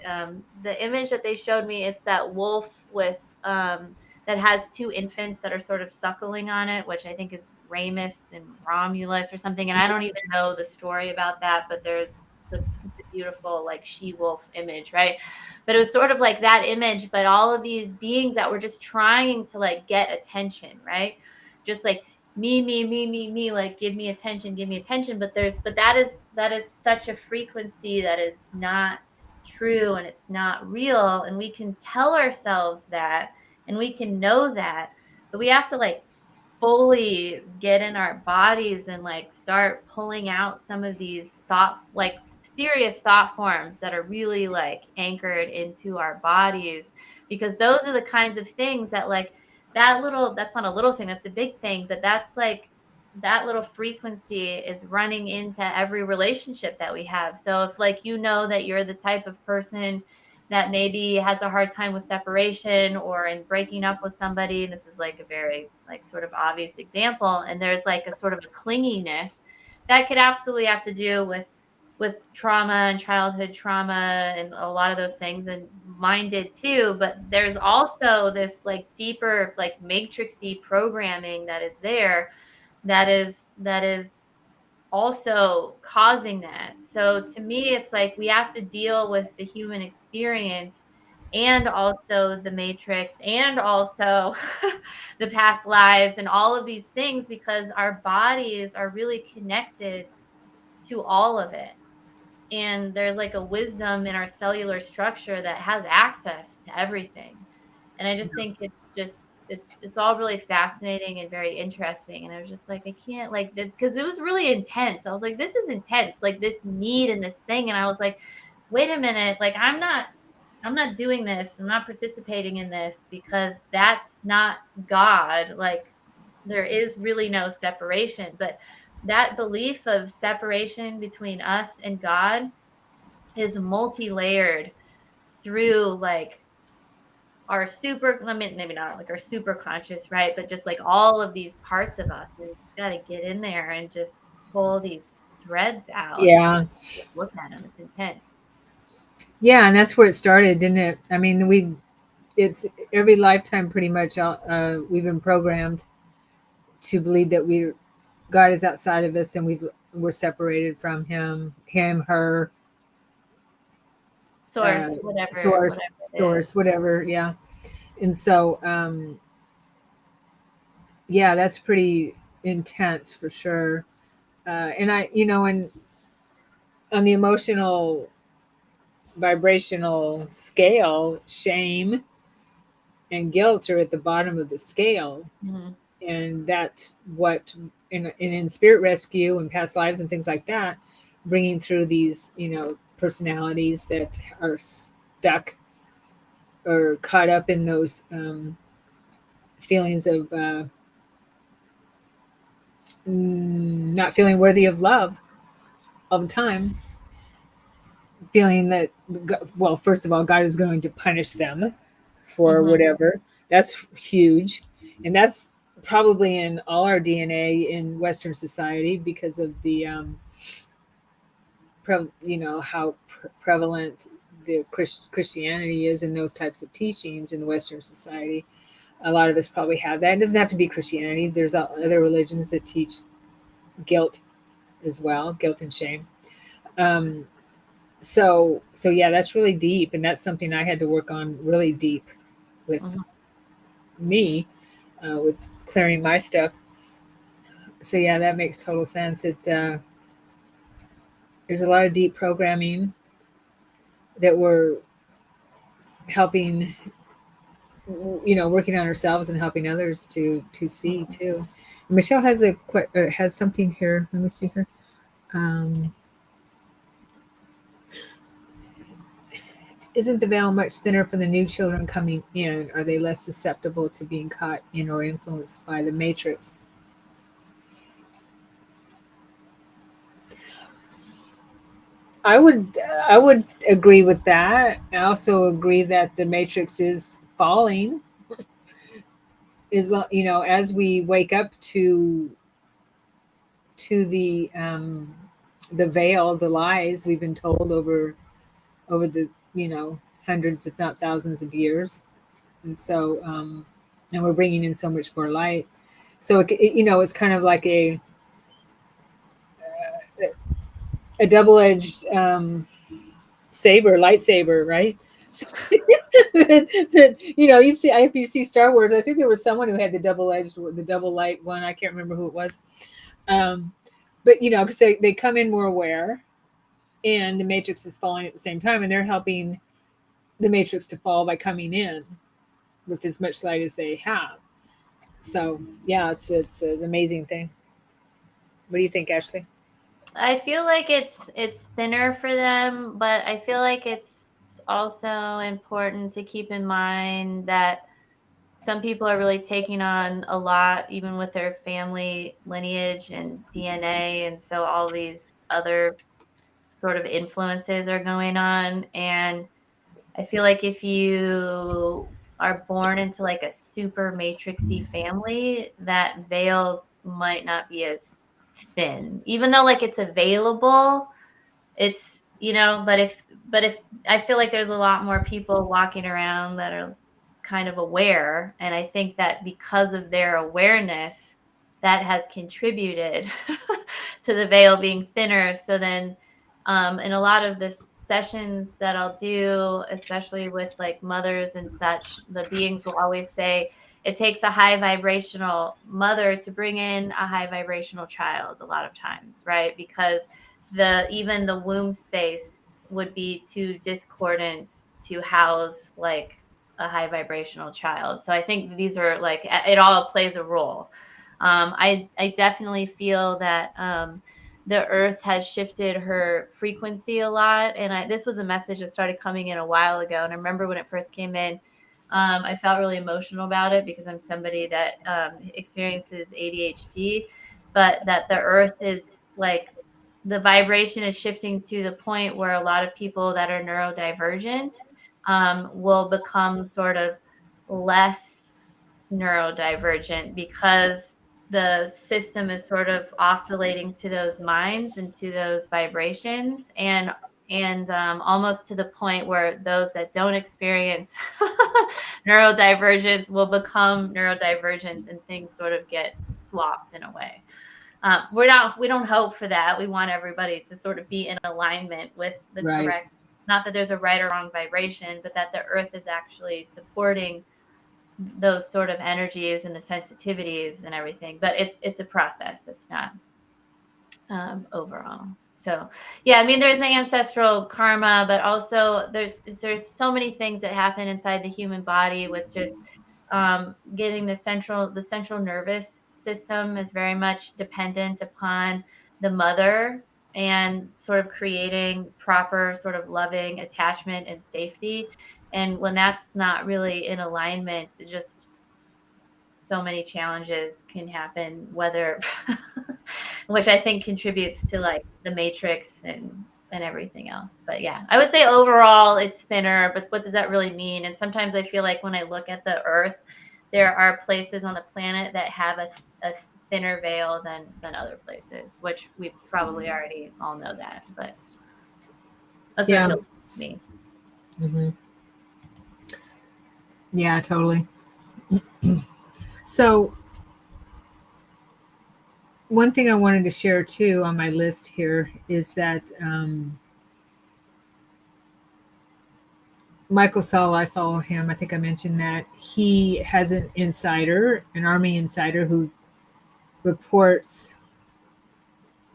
The image that they showed me, it's that wolf with that has two infants that are sort of suckling on it, which I think is Ramus and Romulus or something. And I don't even know the story about that, but it's a beautiful like she-wolf image, right? But it was sort of like that image, but all of these beings that were just trying to like get attention, right? Just like me, like give me attention, give me attention. But that is such a frequency that is not true and it's not real. And we can tell ourselves that and we can know that, but we have to like fully get in our bodies and like start pulling out some of these serious thought forms that are really like anchored into our bodies, because those are the kinds of things that like that's not a little thing, that's a big thing, but that's like that little frequency is running into every relationship that we have. So if like that you're the type of person that maybe has a hard time with separation or in breaking up with somebody, and this is like a very like sort of obvious example, and there's like a sort of a clinginess that could absolutely have to do with trauma and childhood trauma and a lot of those things, and mine did too. But there's also this like deeper like matrixy programming that is there, that is also causing that. So to me, it's like we have to deal with the human experience and also the matrix and also the past lives and all of these things, because our bodies are really connected to all of it. And there's like a wisdom in our cellular structure that has access to everything. And I just think it's all really fascinating and very interesting. And I was just like, I can't like, because it was really intense. I was like, this is intense, like this need and this thing. And I was like, wait a minute, like I'm not doing this. I'm not participating in this because that's not God. Like there is really no separation. But that belief of separation between us and God is multi-layered through like our super, I mean, maybe not like our super conscious, right? But just like all of these parts of us. And you just got to get in there and just pull these threads out and Yeah. just look at them. It's intense. Yeah, and that's where it started, didn't it? I mean, it's every lifetime pretty much. We've been programmed to believe that God is outside of us, and we're separated from Him, her, Source, whatever, source, whatever it is. source, whatever. Yeah, and so yeah, that's pretty intense for sure. And and on the emotional vibrational scale, shame and guilt are at the bottom of the scale. Mhm. And that's what in spirit rescue and past lives and things like that, bringing through these personalities that are stuck or caught up in those feelings of not feeling worthy of love all the time, feeling that, well, first of all, God is going to punish them for Mhm. whatever. That's huge. And that's probably in all our DNA in Western society because of the, how prevalent the Christianity is in those types of teachings in Western society. A lot of us probably have that. It doesn't have to be Christianity. There's other religions that teach guilt as well, guilt and shame. Um, so yeah, that's really deep, and that's something I had to work on really deep with Mhm. me, with clearing my stuff. So yeah, that makes total sense. It's there's a lot of deep programming that we're helping, working on ourselves and helping others to see too. Michelle has something here. Let me see her. Um, isn't the veil much thinner for the new children coming in? Are they less susceptible to being caught in or influenced by the matrix? I would I would agree with that. I also agree that the matrix is falling. Is as we wake up to the veil, the lies we've been told over the hundreds, if not thousands, of years, and so and we're bringing in so much more light. So it's kind of like a double-edged lightsaber, right? So, if you see Star Wars, I think there was someone who had the double light one. I can't remember who it was, um, but because they come in more aware, and the Matrix is falling at the same time, and they're helping the Matrix to fall by coming in with as much light as they have. So yeah, it's an amazing thing. What do you think, Ashley? I feel like it's thinner for them, but I feel like it's also important to keep in mind that some people are really taking on a lot, even with their family lineage and DNA, and so all these other sort of influences are going on. And I feel like if you are born into like a super matrixy family, that veil might not be as thin, even though like it's available. It's, but if I feel like there's a lot more people walking around that are kind of aware, and I think that because of their awareness, that has contributed to the veil being thinner. So then in a lot of the sessions that I'll do, especially with like mothers and such, the beings will always say it takes a high vibrational mother to bring in a high vibrational child a lot of times, right? Because even the womb space would be too discordant to house like a high vibrational child. So I think these are like, it all plays a role. I definitely feel that the earth has shifted her frequency a lot. And this was a message that started coming in a while ago. And I remember when it first came in, I felt really emotional about it because I'm somebody that experiences ADHD, but that the earth is like, the vibration is shifting to the point where a lot of people that are neurodivergent will become sort of less neurodivergent because the system is sort of oscillating to those minds and to those vibrations, and almost to the point where those that don't experience neurodivergence will become neurodivergents, and things sort of get swapped in a way. We don't hope for that. We want everybody to sort of be in alignment with the Right. correct, not that there's a right or wrong vibration, but that the earth is actually supporting those sort of energies and the sensitivities and everything. But it's a process. It's not overall. So yeah, I mean, there's the ancestral karma, but also there's so many things that happen inside the human body with just getting the central nervous system is very much dependent upon the mother, and sort of creating proper sort of loving attachment and safety. And when that's not really in alignment, it just, so many challenges can happen, whether which I think contributes to like the matrix and everything else. But yeah, I would say overall it's thinner, but what does that really mean? And sometimes I feel like when I look at the earth, there are places on the planet that have a thinner veil than other places, which we probably already all know that, but that's what it Yeah. feels to me. Hmm. Yeah, totally. So one thing I wanted to share too on my list here is that Michael Saul, I follow him. I think I mentioned that he has an army insider who reports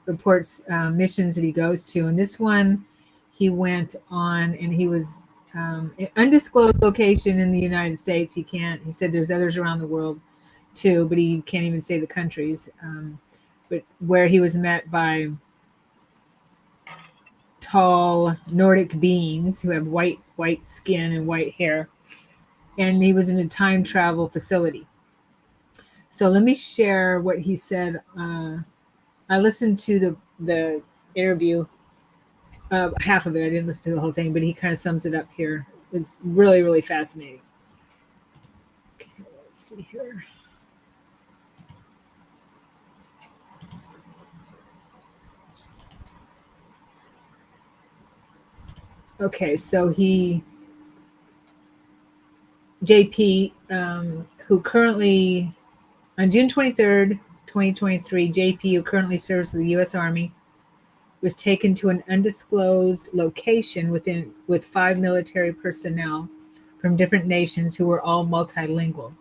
missions that he goes to. And this one, he went on, and he was an undisclosed location in the United States. He can't. He said there's others around the world too, but he can't even say the countries. But where he was met by tall Nordic beings who have white skin and white hair, and he was in a time travel facility. So let me share what he said. I listened to the interview, half of it. I didn't listen to the whole thing, but he kind of sums it up here. It was really fascinating. Okay, let's see here. Okay, so JP, who currently, on June 23rd, 2023, JP, who currently serves the U.S. Army, was taken to an undisclosed location with 5 military personnel from different nations who were all multilingual.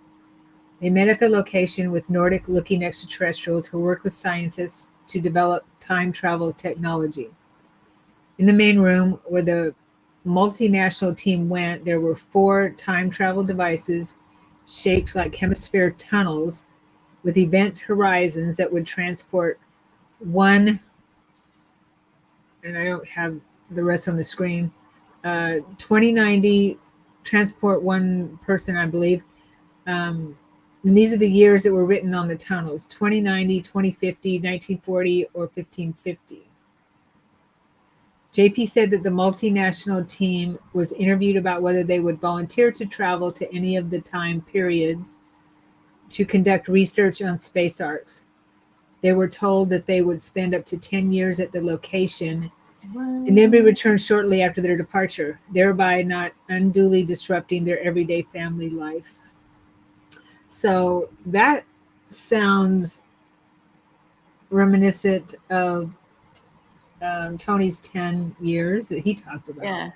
They met at the location with Nordic-looking extraterrestrials who work with scientists to develop time travel technology. In the main room where the multinational team went, there were 4 time travel devices shaped like hemisphere tunnels with event horizons that would transport one, and I don't have the rest on the screen, 2090, transport one person, I believe. And these are the years that were written on the tunnels: 2090, 2050, 1940, or 1550. JP said that the multinational team was interviewed about whether they would volunteer to travel to any of the time periods to conduct research on space arcs. They were told that they would spend up to 10 years at the location and then be returned shortly after their departure, thereby not unduly disrupting their everyday family life. So that sounds reminiscent of Tony's 10 years that he talked about. Yeah.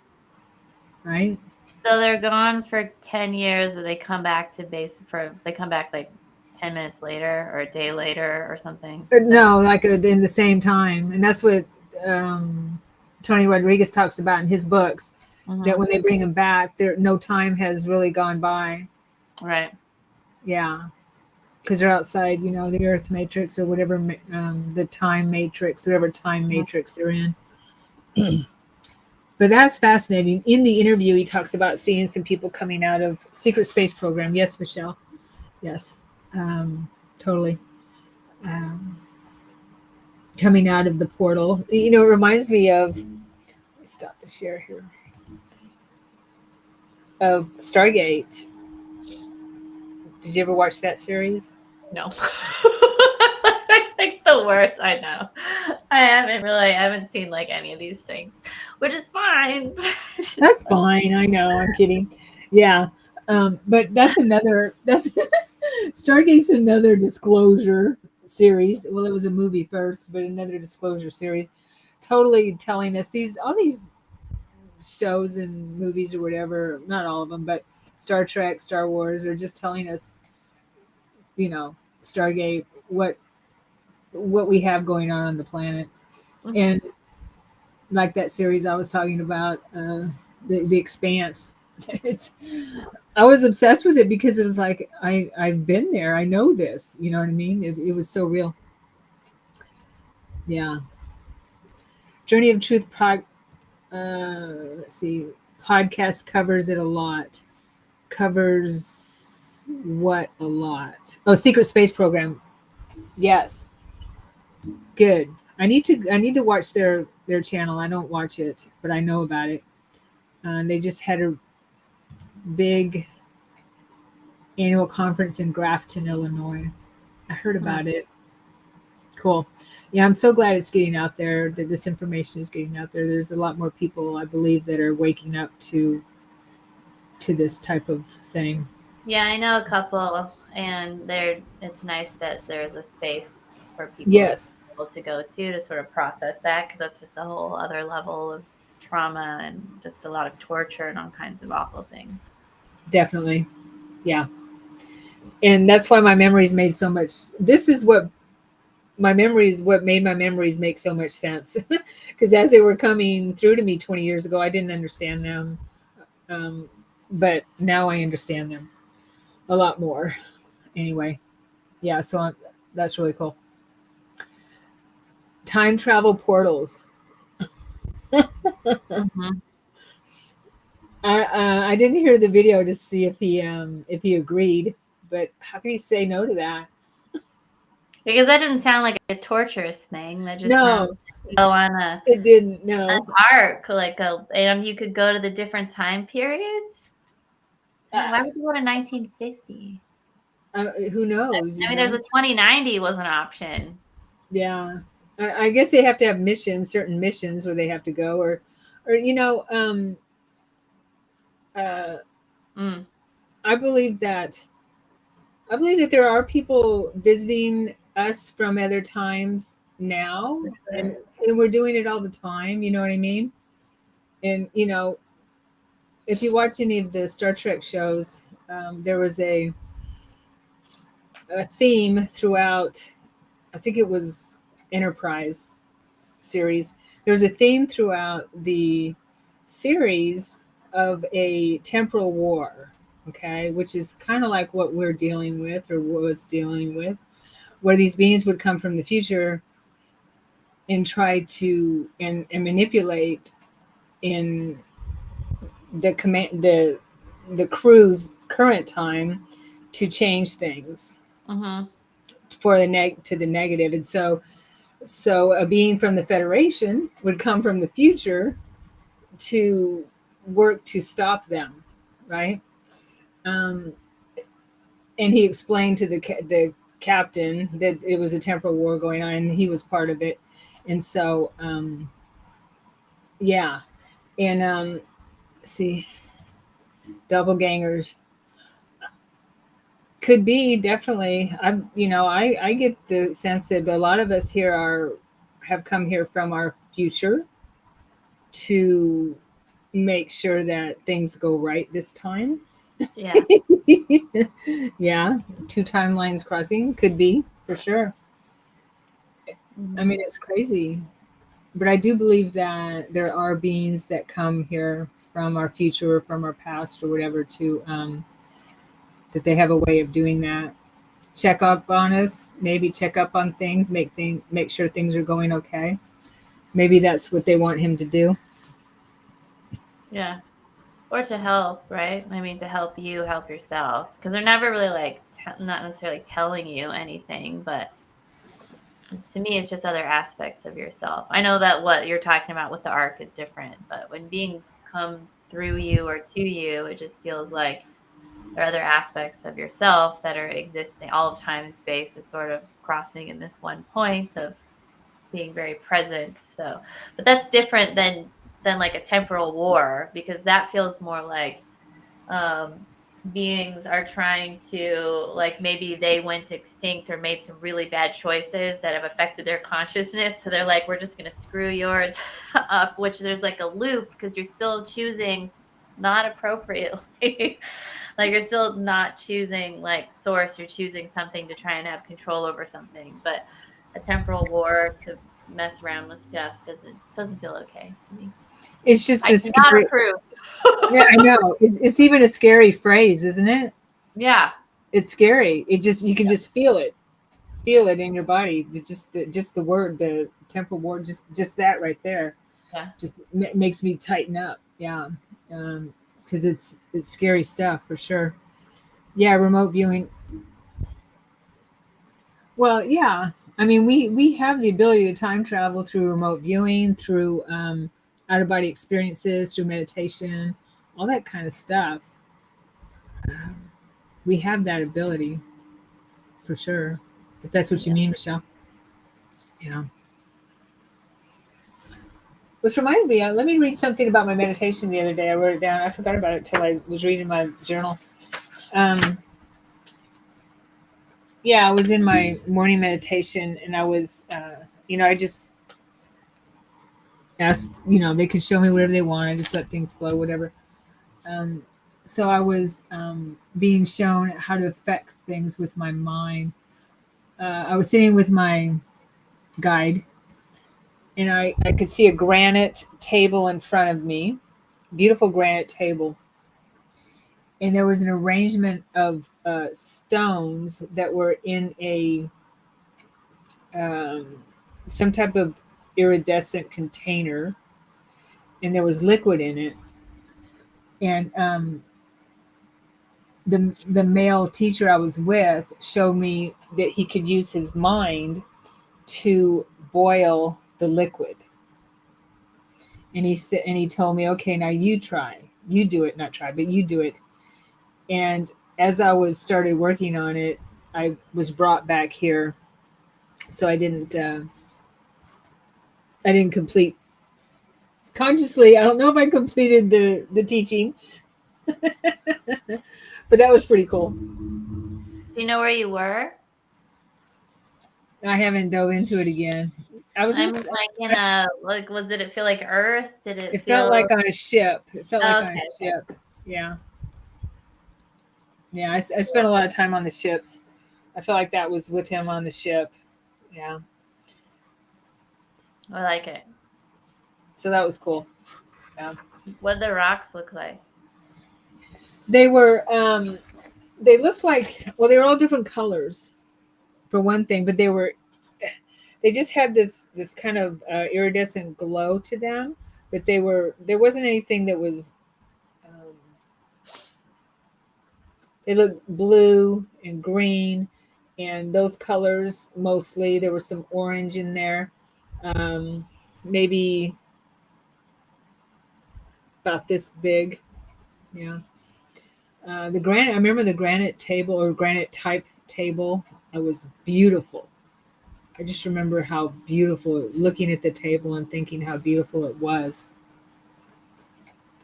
Right? So they're gone for 10 years, but they come back to base they come back like 10 minutes later or a day later or something. No, like in the same time. And that's what Tony Rodriguez talks about in his books, that when they bring them back, no time has really gone by. Right. Yeah. Because they're outside, the Earth matrix or whatever, the time matrix, whatever time matrix they're in. But that's fascinating. In the interview, he talks about seeing some people coming out of secret space program. Yes, Michelle. Yes, totally. Coming out of the portal. It reminds me of, let me stop the share here, of Stargate. Did you ever watch that series? No. Like the worst. I know. I haven't seen like any of these things, which is fine. That's fine. I know. I'm kidding. Yeah. But that's Stargate's another disclosure series. Well, it was a movie first, but another disclosure series, totally telling us all these shows and movies or whatever, not all of them, but Star Trek, Star Wars, are just telling us, Stargate, what we have going on the planet. And like that series I was talking about, the Expanse, I was obsessed with it because it was like, I've been there, I know this, you know what I mean? It was so real. Yeah. Journey of Truth let's see, podcast covers it a lot. Covers what a lot? Oh, Secret Space Program. Yes. Good. I need to watch their channel. I don't watch it, but I know about it. They just had a big annual conference in Grafton, Illinois. I heard about it. Cool. Yeah, I'm so glad it's getting out there, that this information is getting out there. There's a lot more people, I believe, that are waking up to this type of thing. Yeah, I know a couple, and it's nice that there's a space for people Yes. to go to sort of process that, because that's just a whole other level of trauma and just a lot of torture and all kinds of awful things. Definitely. Yeah. And that's why my memories made so much. This is what made my memories make so much sense. Because as they were coming through to me 20 years ago, I didn't understand them. But now I understand them a lot more. Anyway. Yeah, so that's really cool. Time travel portals. Mhm. I didn't hear the video to see if he agreed, but how can you say no to that? Because that didn't sound like a torturous thing. That just sounds No, like you go on it didn't. an No, arc, and you could go to the different time periods. Why would you go to 1950? who knows? I mean, there's a 2090 was an option. Yeah, I guess they have to have missions, certain missions where they have to go, or uh, Mm. I believe that there are people visiting us from other times now, and we're doing it all the time. You know what I mean? And if you watch any of the Star Trek shows, there was a theme throughout. I think it was Enterprise series. There was a theme throughout the series of a temporal war. Okay, which is kind of like what we're dealing with, or was dealing with, where these beings would come from the future and try to and manipulate in the crew's current time to change things Mm-hmm. for the negative. And so a being from the Federation would come from the future to work to stop them, right? um, and he explained to the captain that it was a temporal war going on and he was part of it. And so yeah. And see, doppelgangers could be, definitely. I get the sense that a lot of us here have come here from our future to make sure that things go right this time. Yeah. Yeah, two timelines crossing could be, for sure. I Mhm. mean, it's crazy, but I do believe that there are beings that come here from our future or from our past or whatever, to that they have a way of doing that. Check up on us, maybe check up on things, make sure things are going okay. Maybe that's what they want him to do. Yeah. Or to help, right? I mean, to help you help yourself. Because they're never really not necessarily telling you anything, but to me, it's just other aspects of yourself. I know that what you're talking about with the arc is different, but when beings come through you or to you, it just feels like there are other aspects of yourself that are existing. All of time and space is sort of crossing in this one point of being very present. So, but that's different than like a temporal war, because that feels more like um, beings are trying to, like, maybe they went extinct or made some really bad choices that have affected their consciousness. So they're like, we're just going to screw yours up, which there's like a loop because you're still choosing not appropriately. Like you're still not choosing like source, you're choosing something to try and have control over something. But a temporal war to mess around with stuff doesn't feel okay to me. It's just I a cannot scary. approve. Yeah, I know. It's even a scary phrase, isn't it? Yeah. It's scary. It just, you can just feel it in your body. Just the word, the temporal word, just that right there, Yeah. just makes me tighten up. Yeah, because it's scary stuff for sure. Yeah, remote viewing. Well, yeah. I mean, we have the ability to time travel through remote viewing, through out of body experiences, through meditation, all that kind of stuff. We have that ability for sure. If that's what you mean, Michelle. Yeah. Which reminds me, let me read something about my meditation the other day. I wrote it down. I forgot about it till I was reading my journal. Um, yeah, I was in my morning meditation, and I was, I just asked, they could show me whatever they want. I just let things flow, whatever. Um, so I was being shown how to affect things with my mind. I was sitting with my guide, and I could see a granite table in front of me, beautiful granite table. and there was an arrangement of stones that were in a um, some type of iridescent container, and there was liquid in it. And the male teacher I was with showed me that he could use his mind to boil the liquid. And he said, and he told me, okay, now you try, you do it, not try, but you do it. And as I was started working on it, I was brought back here, so I didn't complete consciously. I don't know if I completed the teaching, but that was pretty cool. Do you know where you were? I haven't dove into it again. I was I in, mean, like in a like, did it feel like Earth? Did it it feel? felt like on a ship. It felt like on Okay. a ship. Yeah. Yeah. I spent a lot of time on the ships. I felt like that was with him on the ship. Yeah. I like it. So that was cool. Yeah. What did the rocks look like? They were, they looked like, well, they were all different colors for one thing, but they just had this kind of iridescent glow to them, but there wasn't anything that was, they looked blue and green and those colors mostly. There was some orange in there, maybe about this big. Yeah. The granite, I remember the granite table or granite type table. It was beautiful. I just remember how beautiful, looking at the table and thinking how beautiful it was.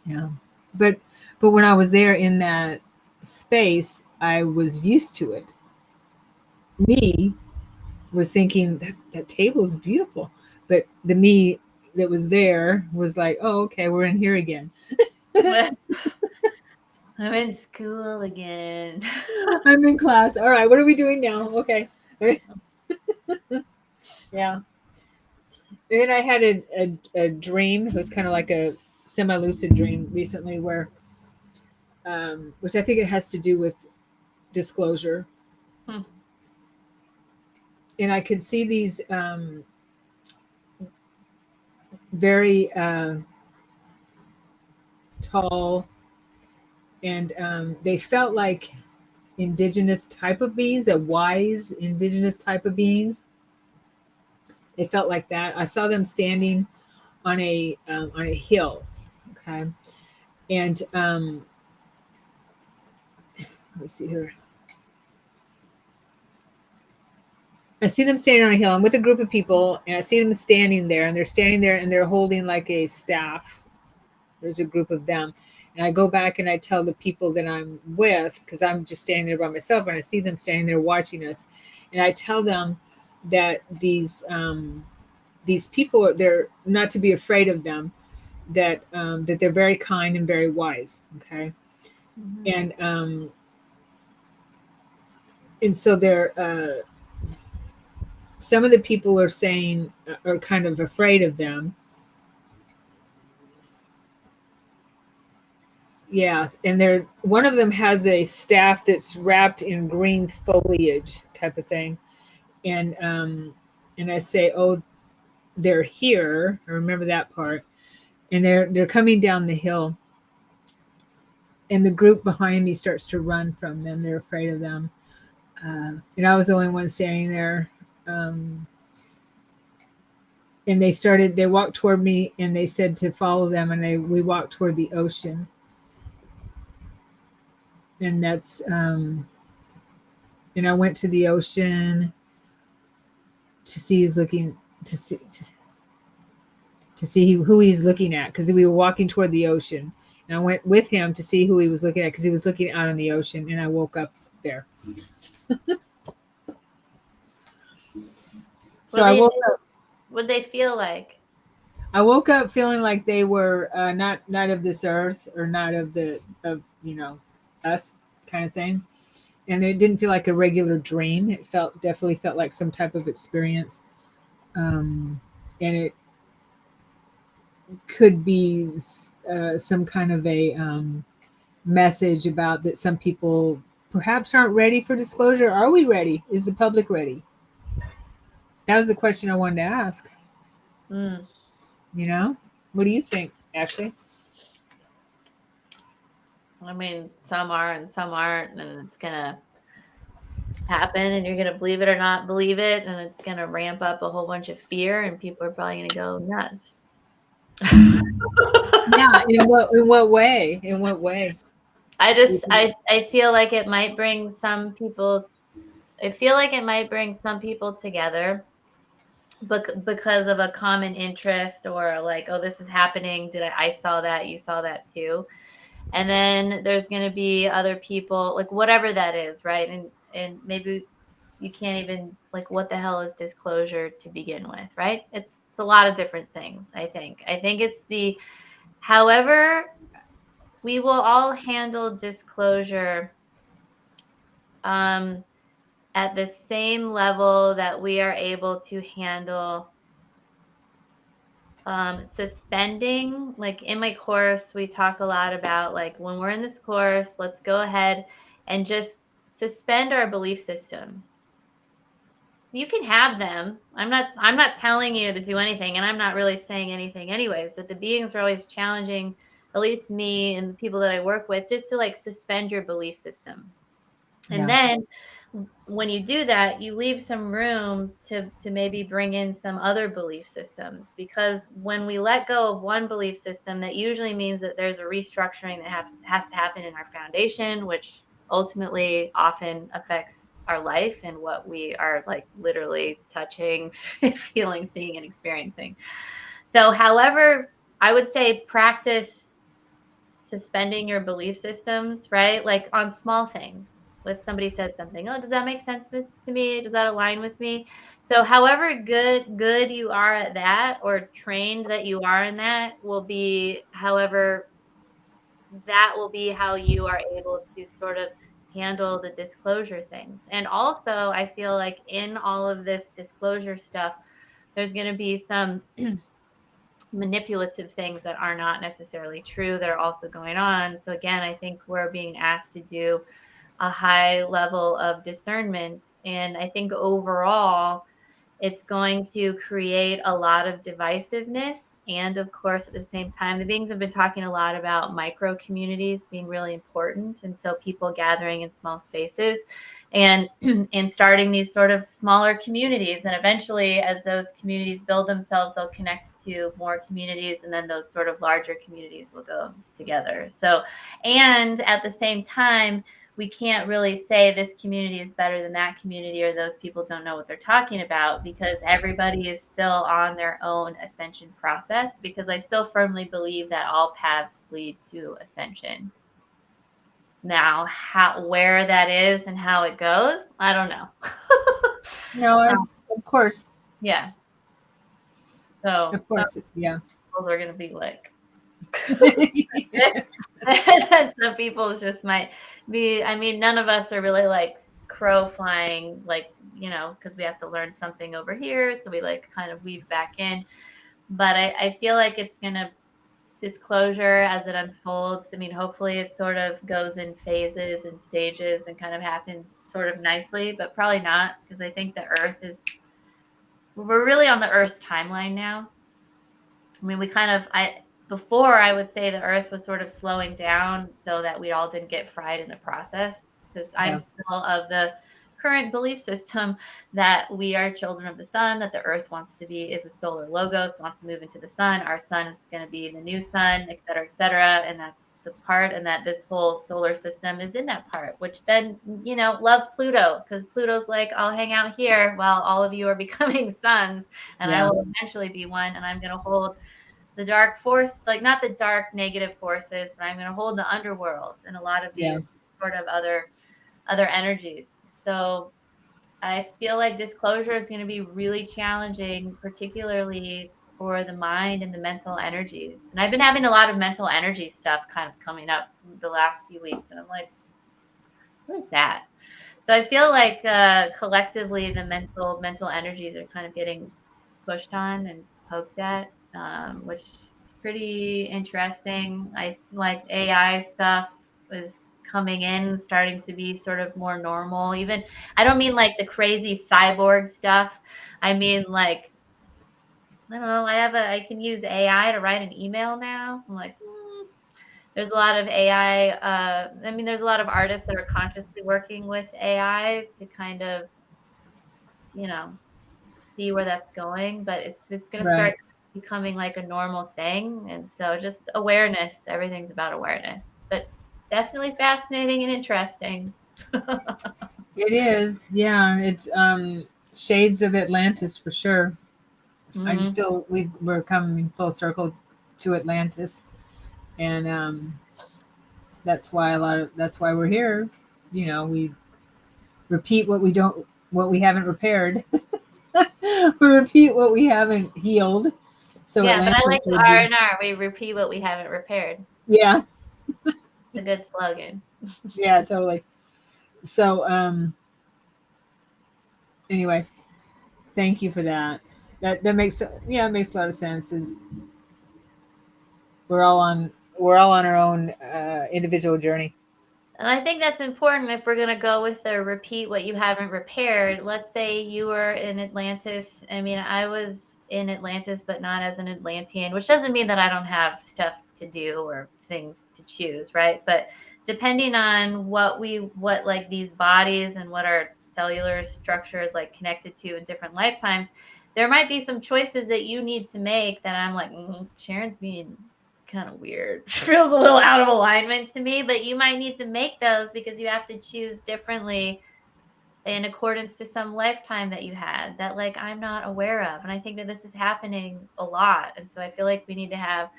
Yeah. But when I was there in that space, I was used to it. Me was thinking that table is beautiful, but the me that was there was like, oh, okay, we're in here again. I'm in school again. I'm in class. All right, what are we doing now? Okay. Yeah. And then I had a dream. It was kind of like a semi-lucid dream recently where, which I think it has to do with disclosure. Hmm. And I could see these very tall, and they felt like indigenous type of beings, that wise indigenous type of beings. They felt like that. I saw them standing on a hill. Okay, and let's see here. I see them standing on a hill. I'm with a group of people, and I see them standing there, and they're standing there, and they're holding like a staff. There's a group of them, and I go back and I tell the people that I'm with, because I'm just standing there by myself, and I see them standing there watching us, and I tell them that these people, they're not to be afraid of them, that they're very kind and very wise. Okay, Mhm. and so they're. Some of the people are saying, are kind of afraid of them. Yeah, and they're, one of them has a staff that's wrapped in green foliage type of thing, and I say, oh, they're here. I remember that part, and they're coming down the hill, and the group behind me starts to run from them. They're afraid of them, and I was the only one standing there. And they walked toward me, and they said to follow them, and we walked toward the ocean, and that's and I went to the ocean to see he's looking to see who he's looking at, because we were walking toward the ocean, and I went with him to see who he was looking at, because he was looking out on the ocean, and I woke up there. So What I did woke up. what they feel like? I woke up feeling like they were not of this earth, or not of the of us kind of thing, and it didn't feel like a regular dream. It definitely felt like some type of experience, and it could be some kind of a message about that some people perhaps aren't ready for disclosure. Are we ready? Is the public ready? That was the question I wanted to ask. Mm. You know, what do you think, Ashley? I mean, some are and some aren't, and it's gonna happen, and you're gonna believe it or not believe it, and it's gonna ramp up a whole bunch of fear, and people are probably gonna go nuts. Yeah, in what way? In what way? I feel like it might bring some people. I feel like it might bring some people together because of a common interest, or like, oh, this is happening. I saw that, you saw that too. And then there's going to be other people, like whatever that is, right? And maybe you can't even, like, what the hell is disclosure to begin with, right? It's a lot of different things. I think it's the, however, we will all handle disclosure um at the same level that we are able to handle suspending. Like in my course, we talk a lot about, like, when we're in this course, let's go ahead and just suspend our belief systems. You can have them. I'm not telling you to do anything, and I'm not really saying anything anyways, but the beings are always challenging, at least me and the people that I work with, just to like suspend your belief system. And Yeah, then when you do that, you leave some room to maybe bring in some other belief systems, because when we let go of one belief system, that usually means that there's a restructuring that has to happen in our foundation, which ultimately often affects our life and what we are like literally touching, feeling, seeing, and experiencing. So, however, I would say practice suspending your belief systems, right? Like on small things. If somebody says something, oh, does that make sense to me? Does that align with me? So, however good you are at that, or trained that you are in that, will be, however, that will be how you are able to sort of handle the disclosure things. And also, I feel like in all of this disclosure stuff, there's going to be some manipulative things that are not necessarily true that are also going on. So again, I think we're being asked to do a high level of discernment. And I think overall, it's going to create a lot of divisiveness. And of course, at the same time, the beings have been talking a lot about micro communities being really important. And so people gathering in small spaces and and starting these sort of smaller communities. And eventually, as those communities build themselves, they'll connect to more communities. And then those sort of larger communities will go together. So, and at the same time, we can't really say this community is better than that community, or those people don't know what they're talking about, because everybody is still on their own ascension process, because I still firmly believe that all paths lead to ascension. Now, where that is and how it goes, I don't know. no, Um, of course, yeah. So of some course, yeah. people are going to be like, and some people just might be, I mean, none of us are really like crow flying, like, because we have to learn something over here. So we like kind of weave back in. But I feel like it's going to, disclosure as it unfolds. I mean, hopefully it sort of goes in phases and stages and kind of happens sort of nicely, but probably not, because I think the Earth we're really on the Earth's timeline now. I mean, before I would say the Earth was sort of slowing down so that we all didn't get fried in the process, because I'm Yeah, still of the current belief system that we are children of the sun, that the Earth is a solar logos, wants to move into the sun. Our sun is going to be the new sun, et cetera, et cetera. And that's the part, and that this whole solar system is in that part, which then, love Pluto, because Pluto's like, I'll hang out here while all of you are becoming suns, and I yeah, will eventually be one, and I'm going to hold the dark force, like not the dark negative forces, but I'm going to hold the underworld and a lot of yeah, these sort of other energies. So I feel like disclosure is going to be really challenging, particularly for the mind and the mental energies. And I've been having a lot of mental energy stuff kind of coming up the last few weeks, and I'm like, what is that? So I feel like collectively the mental energies are kind of getting pushed on and poked at, which is pretty interesting. I like AI stuff. is coming in, starting to be sort of more normal. Even, I don't mean like the crazy cyborg stuff. I mean like, I don't know, I can use AI to write an email now. I'm like, there's a lot of AI. I mean, there's a lot of artists that are consciously working with AI to kind of, you know, see where that's going, but it's going to Right. start becoming like a normal thing. And so just awareness, everything's about awareness, but definitely fascinating and interesting. It is. Yeah. It's shades of Atlantis for sure. I just Mhm. feel we're coming full circle to Atlantis, and that's why that's why we're here. You know, we repeat what we haven't repaired. We repeat what we haven't healed. So Yeah, but I like Atlantis the would be, R&R. We repeat what we haven't repaired. yeah, A good slogan. yeah, totally. So anyway, thank you for that. That makes, yeah, it makes a lot of sense. Is we're all on our own individual journey. And I think that's important if we're going to go with the repeat what you haven't repaired. Let's say you were in Atlantis. I mean, I was in Atlantis, but not as an Atlantean, which doesn't mean that I don't have stuff to do or things to choose, right? But depending on what like these bodies and what our cellular structure is like connected to in different lifetimes, there might be some choices that you need to make that I'm like, Sharon's being kind of weird. Feels a little out of alignment to me, but you might need to make those because you have to choose differently in accordance to some lifetime that you had that like I'm not aware of. And I think that this is happening a lot. And so I feel like we need to have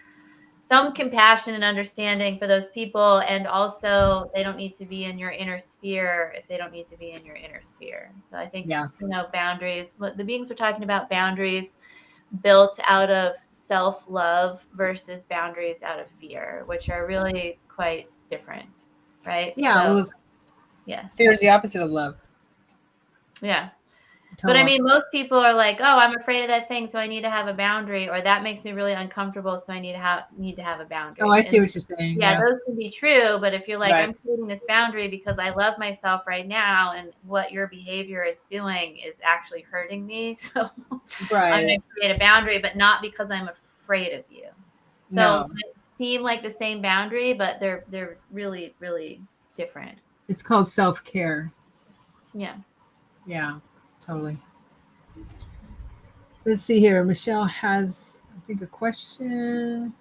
some compassion and understanding for those people. And also they don't need to be in your inner sphere if they don't need to be in your inner sphere. So I think, Yeah, boundaries, what the beings were talking about, boundaries built out of self-love versus boundaries out of fear, which are really quite different, right? yeah. So, Well, yeah. fear is the opposite of love. Yeah. But Total I mean, opposite. most people are like, "Oh, I'm afraid of that thing, so I need to have a boundary," or "That makes me really uncomfortable, so I need to have a Oh, I boundary." see And what you're saying. yeah, Yeah, those can be true, but if you're like, right, "I'm creating this boundary because I love myself right now, and what your behavior is doing is actually hurting me, so I'm right. gonna create a boundary, but not because I'm afraid of you." So No, it seem like the same boundary, but they're really, really different. it's called self care. Yeah. Yeah, totally. Let's see here. Michelle has, I think, a question.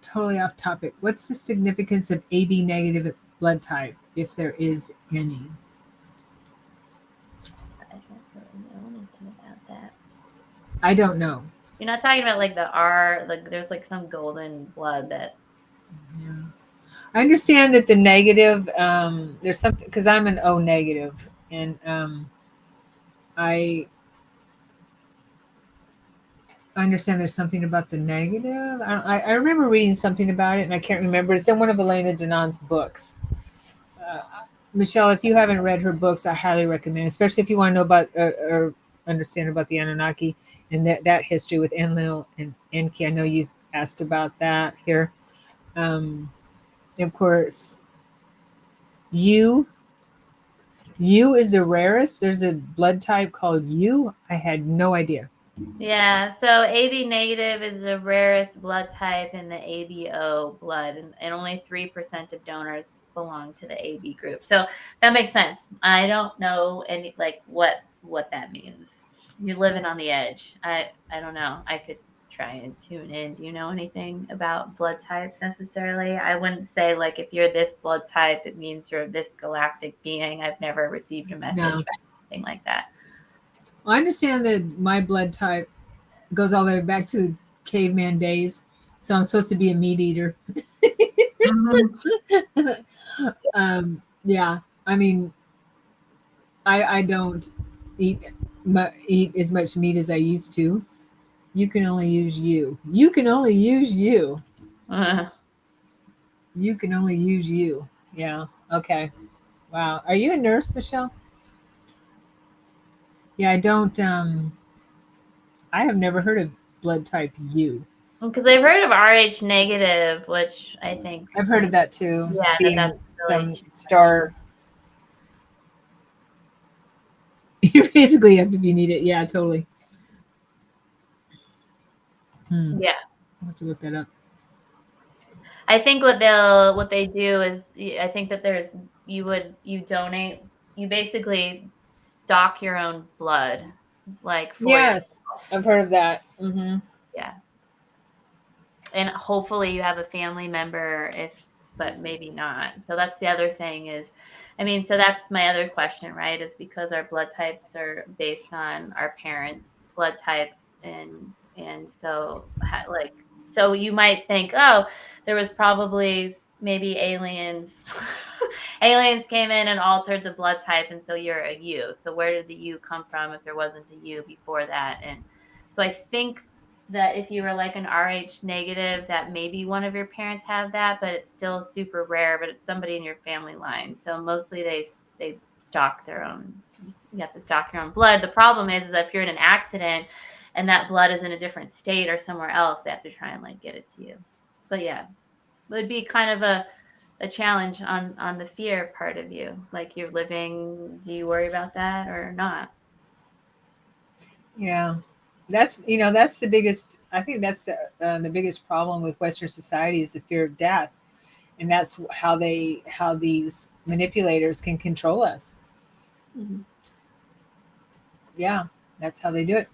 Totally off topic. What's the significance of AB negative blood type, if there is any? I don't really know anything about that. I don't know. You're not talking about like the R, like there's like some golden blood that. Yeah. I understand that the negative, there's something, because I'm an O negative, and I understand there's something about the negative. I remember reading something about it, and I can't remember. It's in one of Elena Danon's books. Uh, Michelle, if you haven't read her books, I highly recommend, especially if you want to know about or understand about the Anunnaki and that history with Enlil and Enki. I know you asked about that here. Um, of course, U U is the rarest. There's a blood type called U. I had no idea. Yeah, so AB negative is the rarest blood type in the ABO blood, and only 3% of donors belong to the AB group. So that makes sense. I don't know any like what that means. You're living on the edge. I don't know. I could try and tune in. Do you know anything about blood types necessarily? I wouldn't say like if you're this blood type, it means you're this galactic being. I've never received a message No. back, anything like that. Well, I understand that my blood type goes all the way back to caveman days. So I'm supposed to be a meat eater. Mhm. Yeah, I mean, I don't eat eat as much meat as I used to. You can only use you. You can only use you. You can only use you. Yeah. Okay. Wow. Are you a nurse, Michelle? Yeah, I don't. I have never heard of blood type U. Because I've heard of RH negative, which I think, I've heard of that too, yeah, that's being really some challenging. star. You basically have to be needed. Yeah, totally. Yeah. I'll have to look that up. I think what they do is, I think that you donate, you basically stock your own blood, like for your, Yes, I've heard of that. Hmm. yeah. And hopefully you have a family member, but maybe not. So that's the other thing is, I mean, so that's my other question, right? Is because our blood types are based on our parents' blood types, and so like, so you might think, oh, there was probably maybe aliens aliens came in and altered the blood type, and so you're a U. So where did the U come from if there wasn't a U before that? And so I think that if you were like an RH negative, that maybe one of your parents have that, but it's still super rare, but it's somebody in your family line. So mostly they stock their own. You have to stock your own blood. The problem is that if you're in an accident and that blood is in a different state or somewhere else, they have to try and like get it to you. But yeah, it would be kind of a challenge on the fear part of you. Like you're living, do you worry about that or not? Yeah, that's the biggest. I think that's the biggest problem with Western society is the fear of death, and that's how these manipulators can control us. Mhm. Yeah, that's how they do it.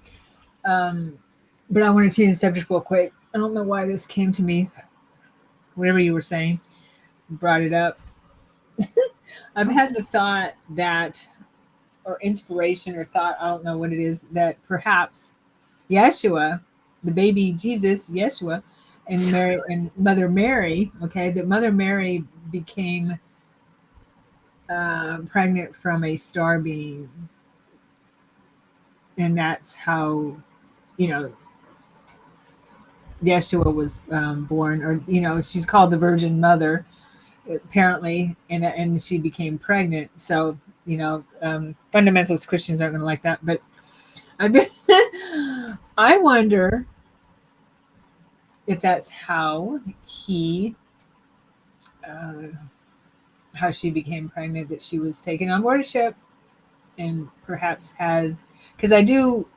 Um, but I want to change the subject real quick. I don't know why this came to me. Whatever you were saying, brought it up. I've had the thought that, or inspiration, or thought, I don't know what it is, that perhaps Yeshua, the baby Jesus, Yeshua, and Mary and Mother Mary, okay, that Mother Mary became pregnant from a star being, and that's how you know Yeshua was born, or she's called the Virgin Mother, apparently, and she became pregnant. So fundamentalist Christians aren't going to like that, but I've been, I wonder if that's he uh, how she became pregnant, that she was taken on board a ship and perhaps had, because I do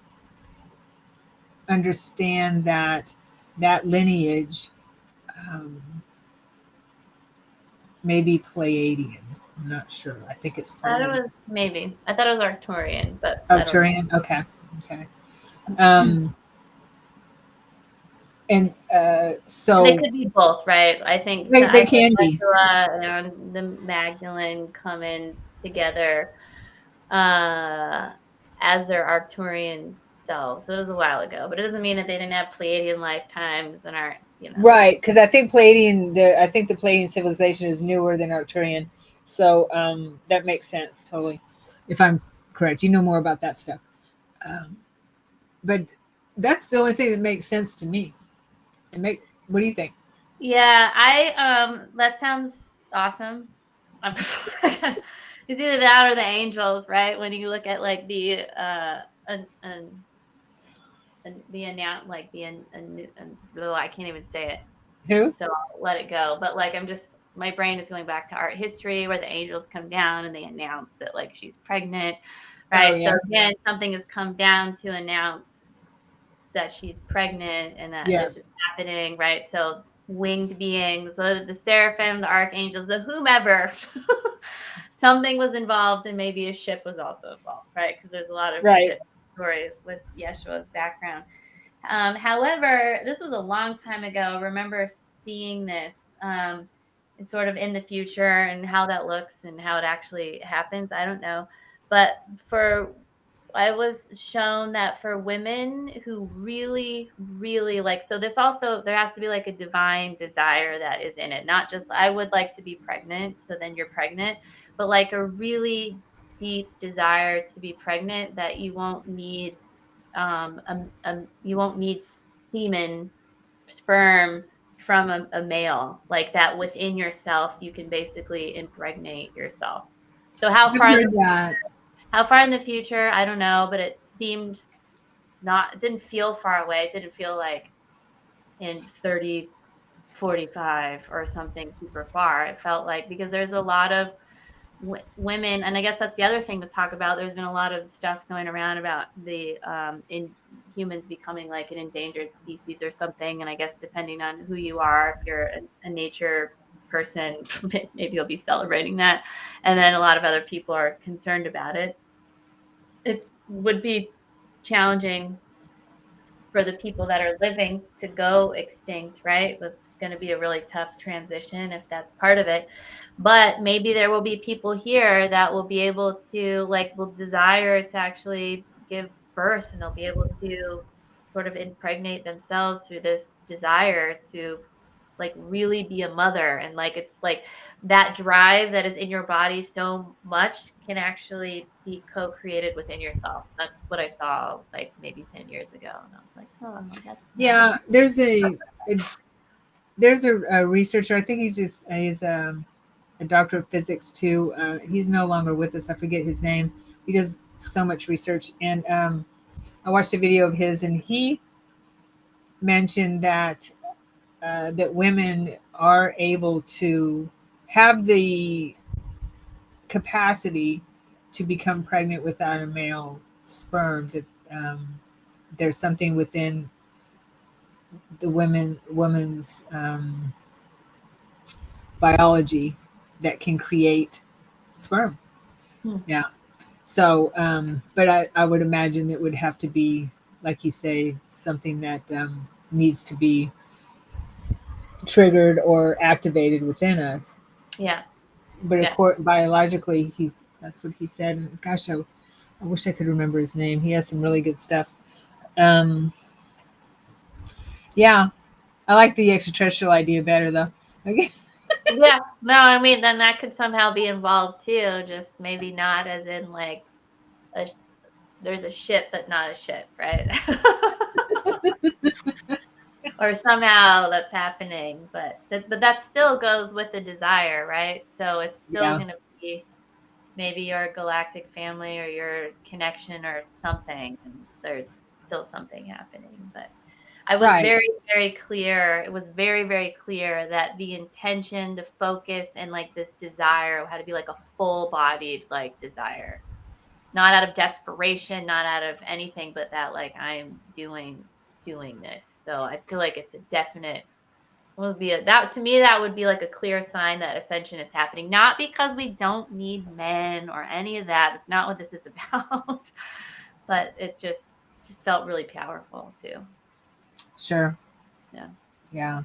understand that lineage um, may be Pleiadian. I'm not sure. I think it's I thought Pleiadian. it was maybe. I thought it was Arcturian, but Oh, I don't know. Turian. Okay. Okay. Um, and They so could be both, right? they I think can be. Yeshua and the Magdalene come in together uh, as their Arcturian selves. So it was a while ago, but it doesn't mean that they didn't have Pleiadian lifetimes and aren't, Right, because I think the Pleiadian civilization is newer than Arcturian, so that makes sense totally. If I'm correct, you know more about that stuff. Um, but that's the only thing that makes sense to me. What do you think? Yeah, that sounds awesome. I'm it's either that or the angels, right? When you look at like the announce like I can't even say it, Who? so I'll let it go. But like my brain is going back to art history where the angels come down and they announce that like she's pregnant, Oh right? So yeah. again, something has come down to announce that she's pregnant and that this Yes. is happening, right? So winged beings, whether the seraphim, the archangels, the whomever, something was involved, and maybe a ship was also involved, right? Because there's a lot of Right. ship stories with Yeshua's background. However, this was a long time ago. I remember seeing this sort of in the future and how that looks and how it actually happens. I don't know. But I was shown that for women who really, really like, so this also, there has to be like a divine desire that is in it. Not just, I would like to be pregnant, so then you're pregnant, but like a really deep desire to be pregnant that you won't need you won't need semen, sperm from a male, like that within yourself you can basically impregnate yourself. So I've heard that. how far in the future, I don't know, but it seemed not, it didn't feel far away. It didn't feel like in 30, 45 or something super far. It felt like, because there's a lot of women, and I guess that's the other thing to talk about. There's been a lot of stuff going around about the in humans becoming like an endangered species or something. And I guess depending on who you are, if you're a nature person, maybe you'll be celebrating that. And then a lot of other people are concerned about it. It would be challenging for the people that are living to go extinct, right? That's going to be a really tough transition if that's part of it. But maybe there will be people here that will be able to, like, will desire to actually give birth, and they'll be able to sort of impregnate themselves through this desire to like really be a mother. And like it's like that drive that is in your body so much can actually be co-created within yourself. That's what I saw like maybe 10 years ago, and I was like, oh, that's Yeah, there's a researcher. I think he's a doctor of physics too. He's no longer with us. I forget his name. He does so much research, and I watched a video of his, and he mentioned that that women are able to have the capacity to become pregnant without a male sperm. That there's something within the woman's biology that can create sperm. Hmm. Yeah. So, but I would imagine it would have to be, like you say, something that needs to be triggered or activated within us. Yeah. But of Yeah. course, biologically, that's what he said. And gosh, I wish I could remember his name. He has some really good stuff. Um, yeah, I like the extraterrestrial idea better though. Okay. Yeah. No, I mean, then that could somehow be involved too, just maybe not as in like a, there's a ship but not a ship, right? Or somehow that's happening, but that still goes with the desire, right? So it's still Yeah. going to be maybe your galactic family or your connection or something, and there's still something happening. But I was Right. very, very clear. It was very, very clear that the intention, the focus, and like this desire had to be like a full bodied like desire, not out of desperation, not out of anything, but that like I'm doing this. So I feel like it's a definite would be that to me that would be like a clear sign that ascension is happening. Not because we don't need men or any of that. It's not what this is about. But it just felt really powerful too. Sure. Yeah. Yeah.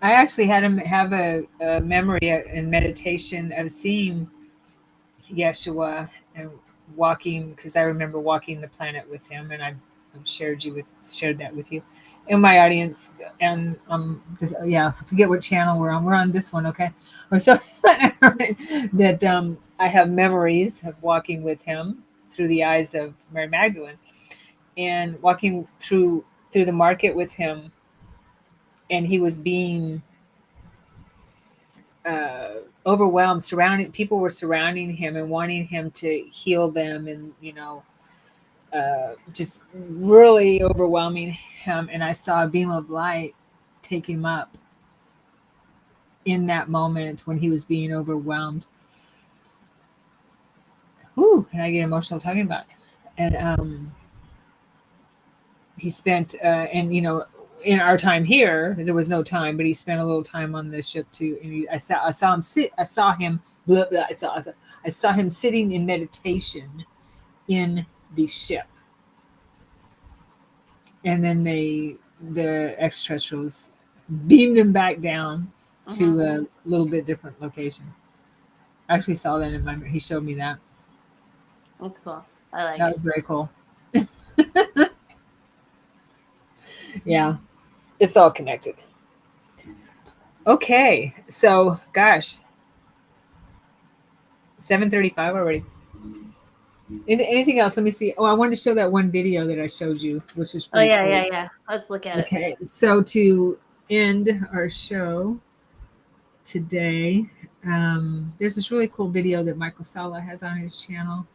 I actually had him have a memory in meditation of seeing Yeshua and walking, because I remember walking the planet with him, and I've shared that with you in my audience. And yeah, I forget what channel we're on. We're on this one, okay? Or so that I have memories of walking with him through the eyes of Mary Magdalene, and walking through the market with him, and he was being overwhelmed. Surrounding people were surrounding him and wanting him to heal them, and just really overwhelming him. And I saw a beam of light take him up in that moment when he was being overwhelmed. Ooh, and I get emotional talking about it. And he spent and in our time here there was no time, but he spent a little time on the ship too. And I saw him sit. I saw him. Blah, blah, I saw him sitting in meditation in the ship, and then the extraterrestrials beamed him back down to a little bit different location. I actually saw that in my. He showed me that. That's cool. I like That it. was very cool. Yeah, it's all connected. Okay, so gosh, 7:35 already. Anything else? Let me see. Oh, I wanted to show that one video that I showed you, which was Oh pretty yeah, cool. yeah, yeah. Let's look at it. Okay, so to end our show today, there's this really cool video that Michael Sala has on his channel.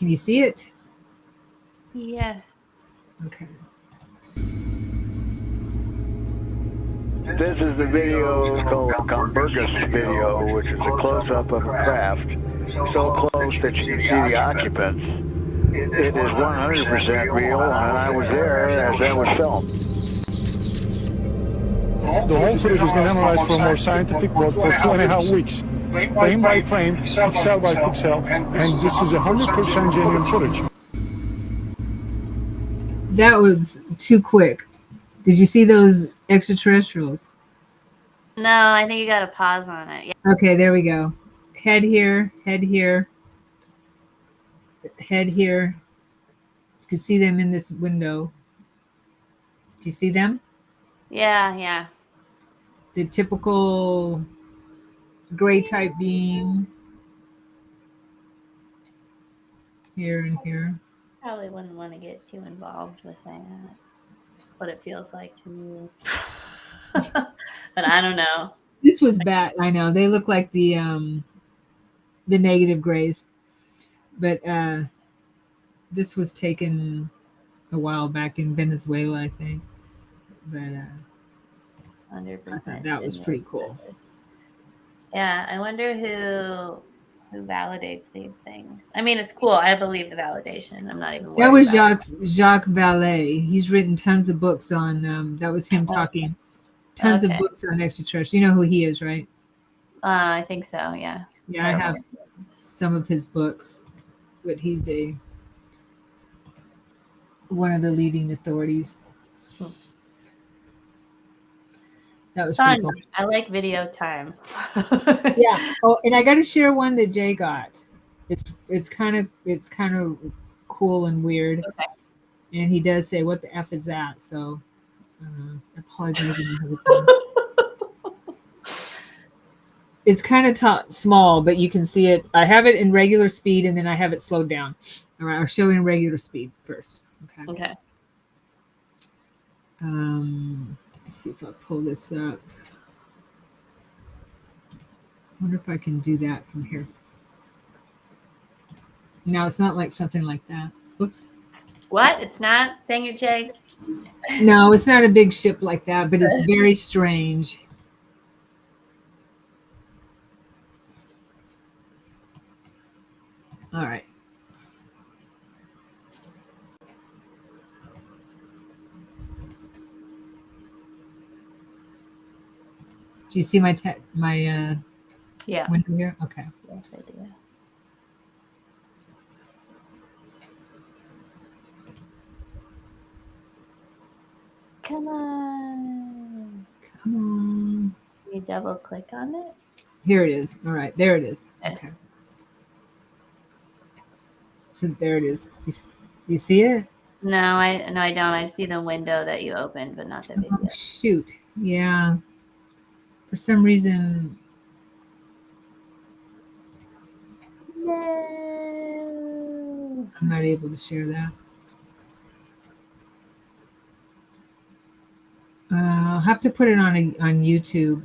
Can you see it? Yes. Okay. This is the video called Comburgus video, which is a close-up of a craft so close that you can see the occupants. It is 100% real, and I was there as that was filmed. The whole footage has been analyzed for a more scientific work for 2.5 weeks, frame by frame, pixel by pixel, and this is 100% genuine footage. That was too quick. Did you see those extraterrestrials? No, I think you got to pause on it. Yeah. Okay, there we go. Head here, head here, head here. You can see them in this window. Do you see them? Yeah. The typical gray type being here and here. Probably wouldn't want to get too involved with that. That's what it feels like to me. But I don't know. This was bad. I know they look like the negative grays, but this was taken a while back in Venezuela, I think. But 100%. I thought that was pretty cool. Yeah, I wonder who validates these things. I mean, it's cool. I believe the validation. I'm not even worried That was about Jacques Vallée. He's written tons of books on. That was him talking. Tons of books on extraterrestrials. You know who he is, right? I think so. Yeah. Yeah, I have some of his books, but he's one of the leading authorities. That was fun. pretty cool. I like video time. Yeah. Oh, and I got to share one that Jay got. It's kind of cool and weird. Okay. And he does say, "What the f is that?" So, apologizing ahead of time. It's kind of small, but you can see it. I have it in regular speed, and then I have it slowed down. All right, I'll show you in regular speed first. Okay. Let's see if I pull this up. I wonder if I can do that from here. No, it's not like something like that. Oops. What? It's not? Dang it, Jay. No, it's not a big ship like that, but it's very strange. All right. Do you see my Yeah. window here? Okay. Yes, I do. Come on. Come on. Can you double click on it? Here it is. All right. There it is. Okay. So there it is. You see it? No, I don't. I see the window that you opened, but not the video. Oh, shoot. Yeah. For some reason. No. I'm not able to share that. I'll have to put it on YouTube.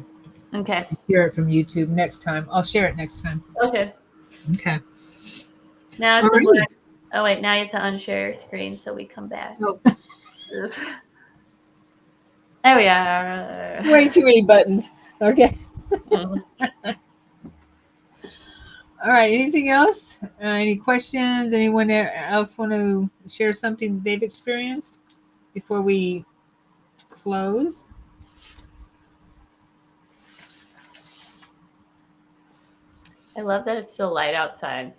Okay. Share it from YouTube next time. I'll share it next time. Okay. Okay. Now, Alrighty. oh wait, now you have to unshare your screen so we come back. Oh. There we are. Way too many buttons. Okay. All right. Anything else? Any questions? Anyone else want to share something they've experienced before we close? I love that it's still light outside.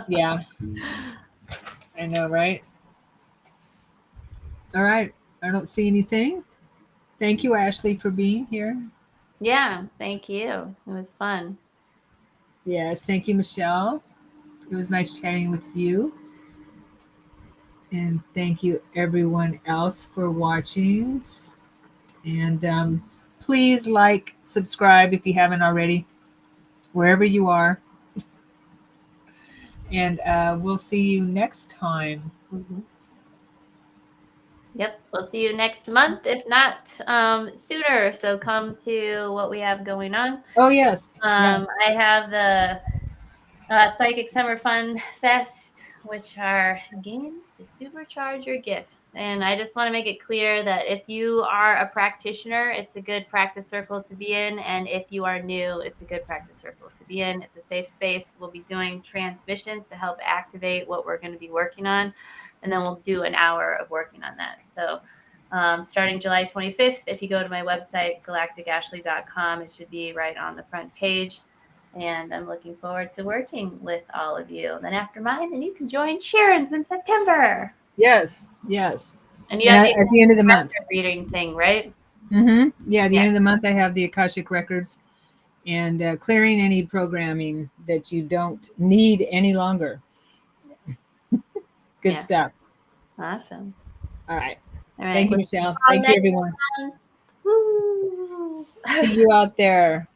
Yeah. I know, right? All right. I don't see anything. Thank you, Ashley, for being here. Yeah, thank you. It was fun. Yes, thank you, Michelle. It was nice chatting with you. And thank you, everyone else, for watching. And please like, subscribe if you haven't already, wherever you are. And we'll see you next time. Mm-hmm. Yep, we'll see you next month, if not sooner. So come to what we have going on. Oh, yes. I have the Psychic Summer Fun Fest, which are games to supercharge your gifts. And I just want to make it clear that if you are a practitioner, it's a good practice circle to be in. And if you are new, it's a good practice circle to be in. It's a safe space. We'll be doing transmissions to help activate what we're going to be working on. And then we'll do an hour of working on that. So starting July 25th, if you go to my website, galacticashley.com, it should be right on the front page. And I'm looking forward to working with all of you. And then after mine, then you can join Sharon's in September. Yes, yes. And you have at the end of the month reading thing, right? Mm-hmm. Yeah, at the end of the month, I have the Akashic Records and clearing any programming that you don't need any longer. Good stuff. Awesome. All right. All right. Thank you, Michelle. Thank you, everyone. Woo. See you out there.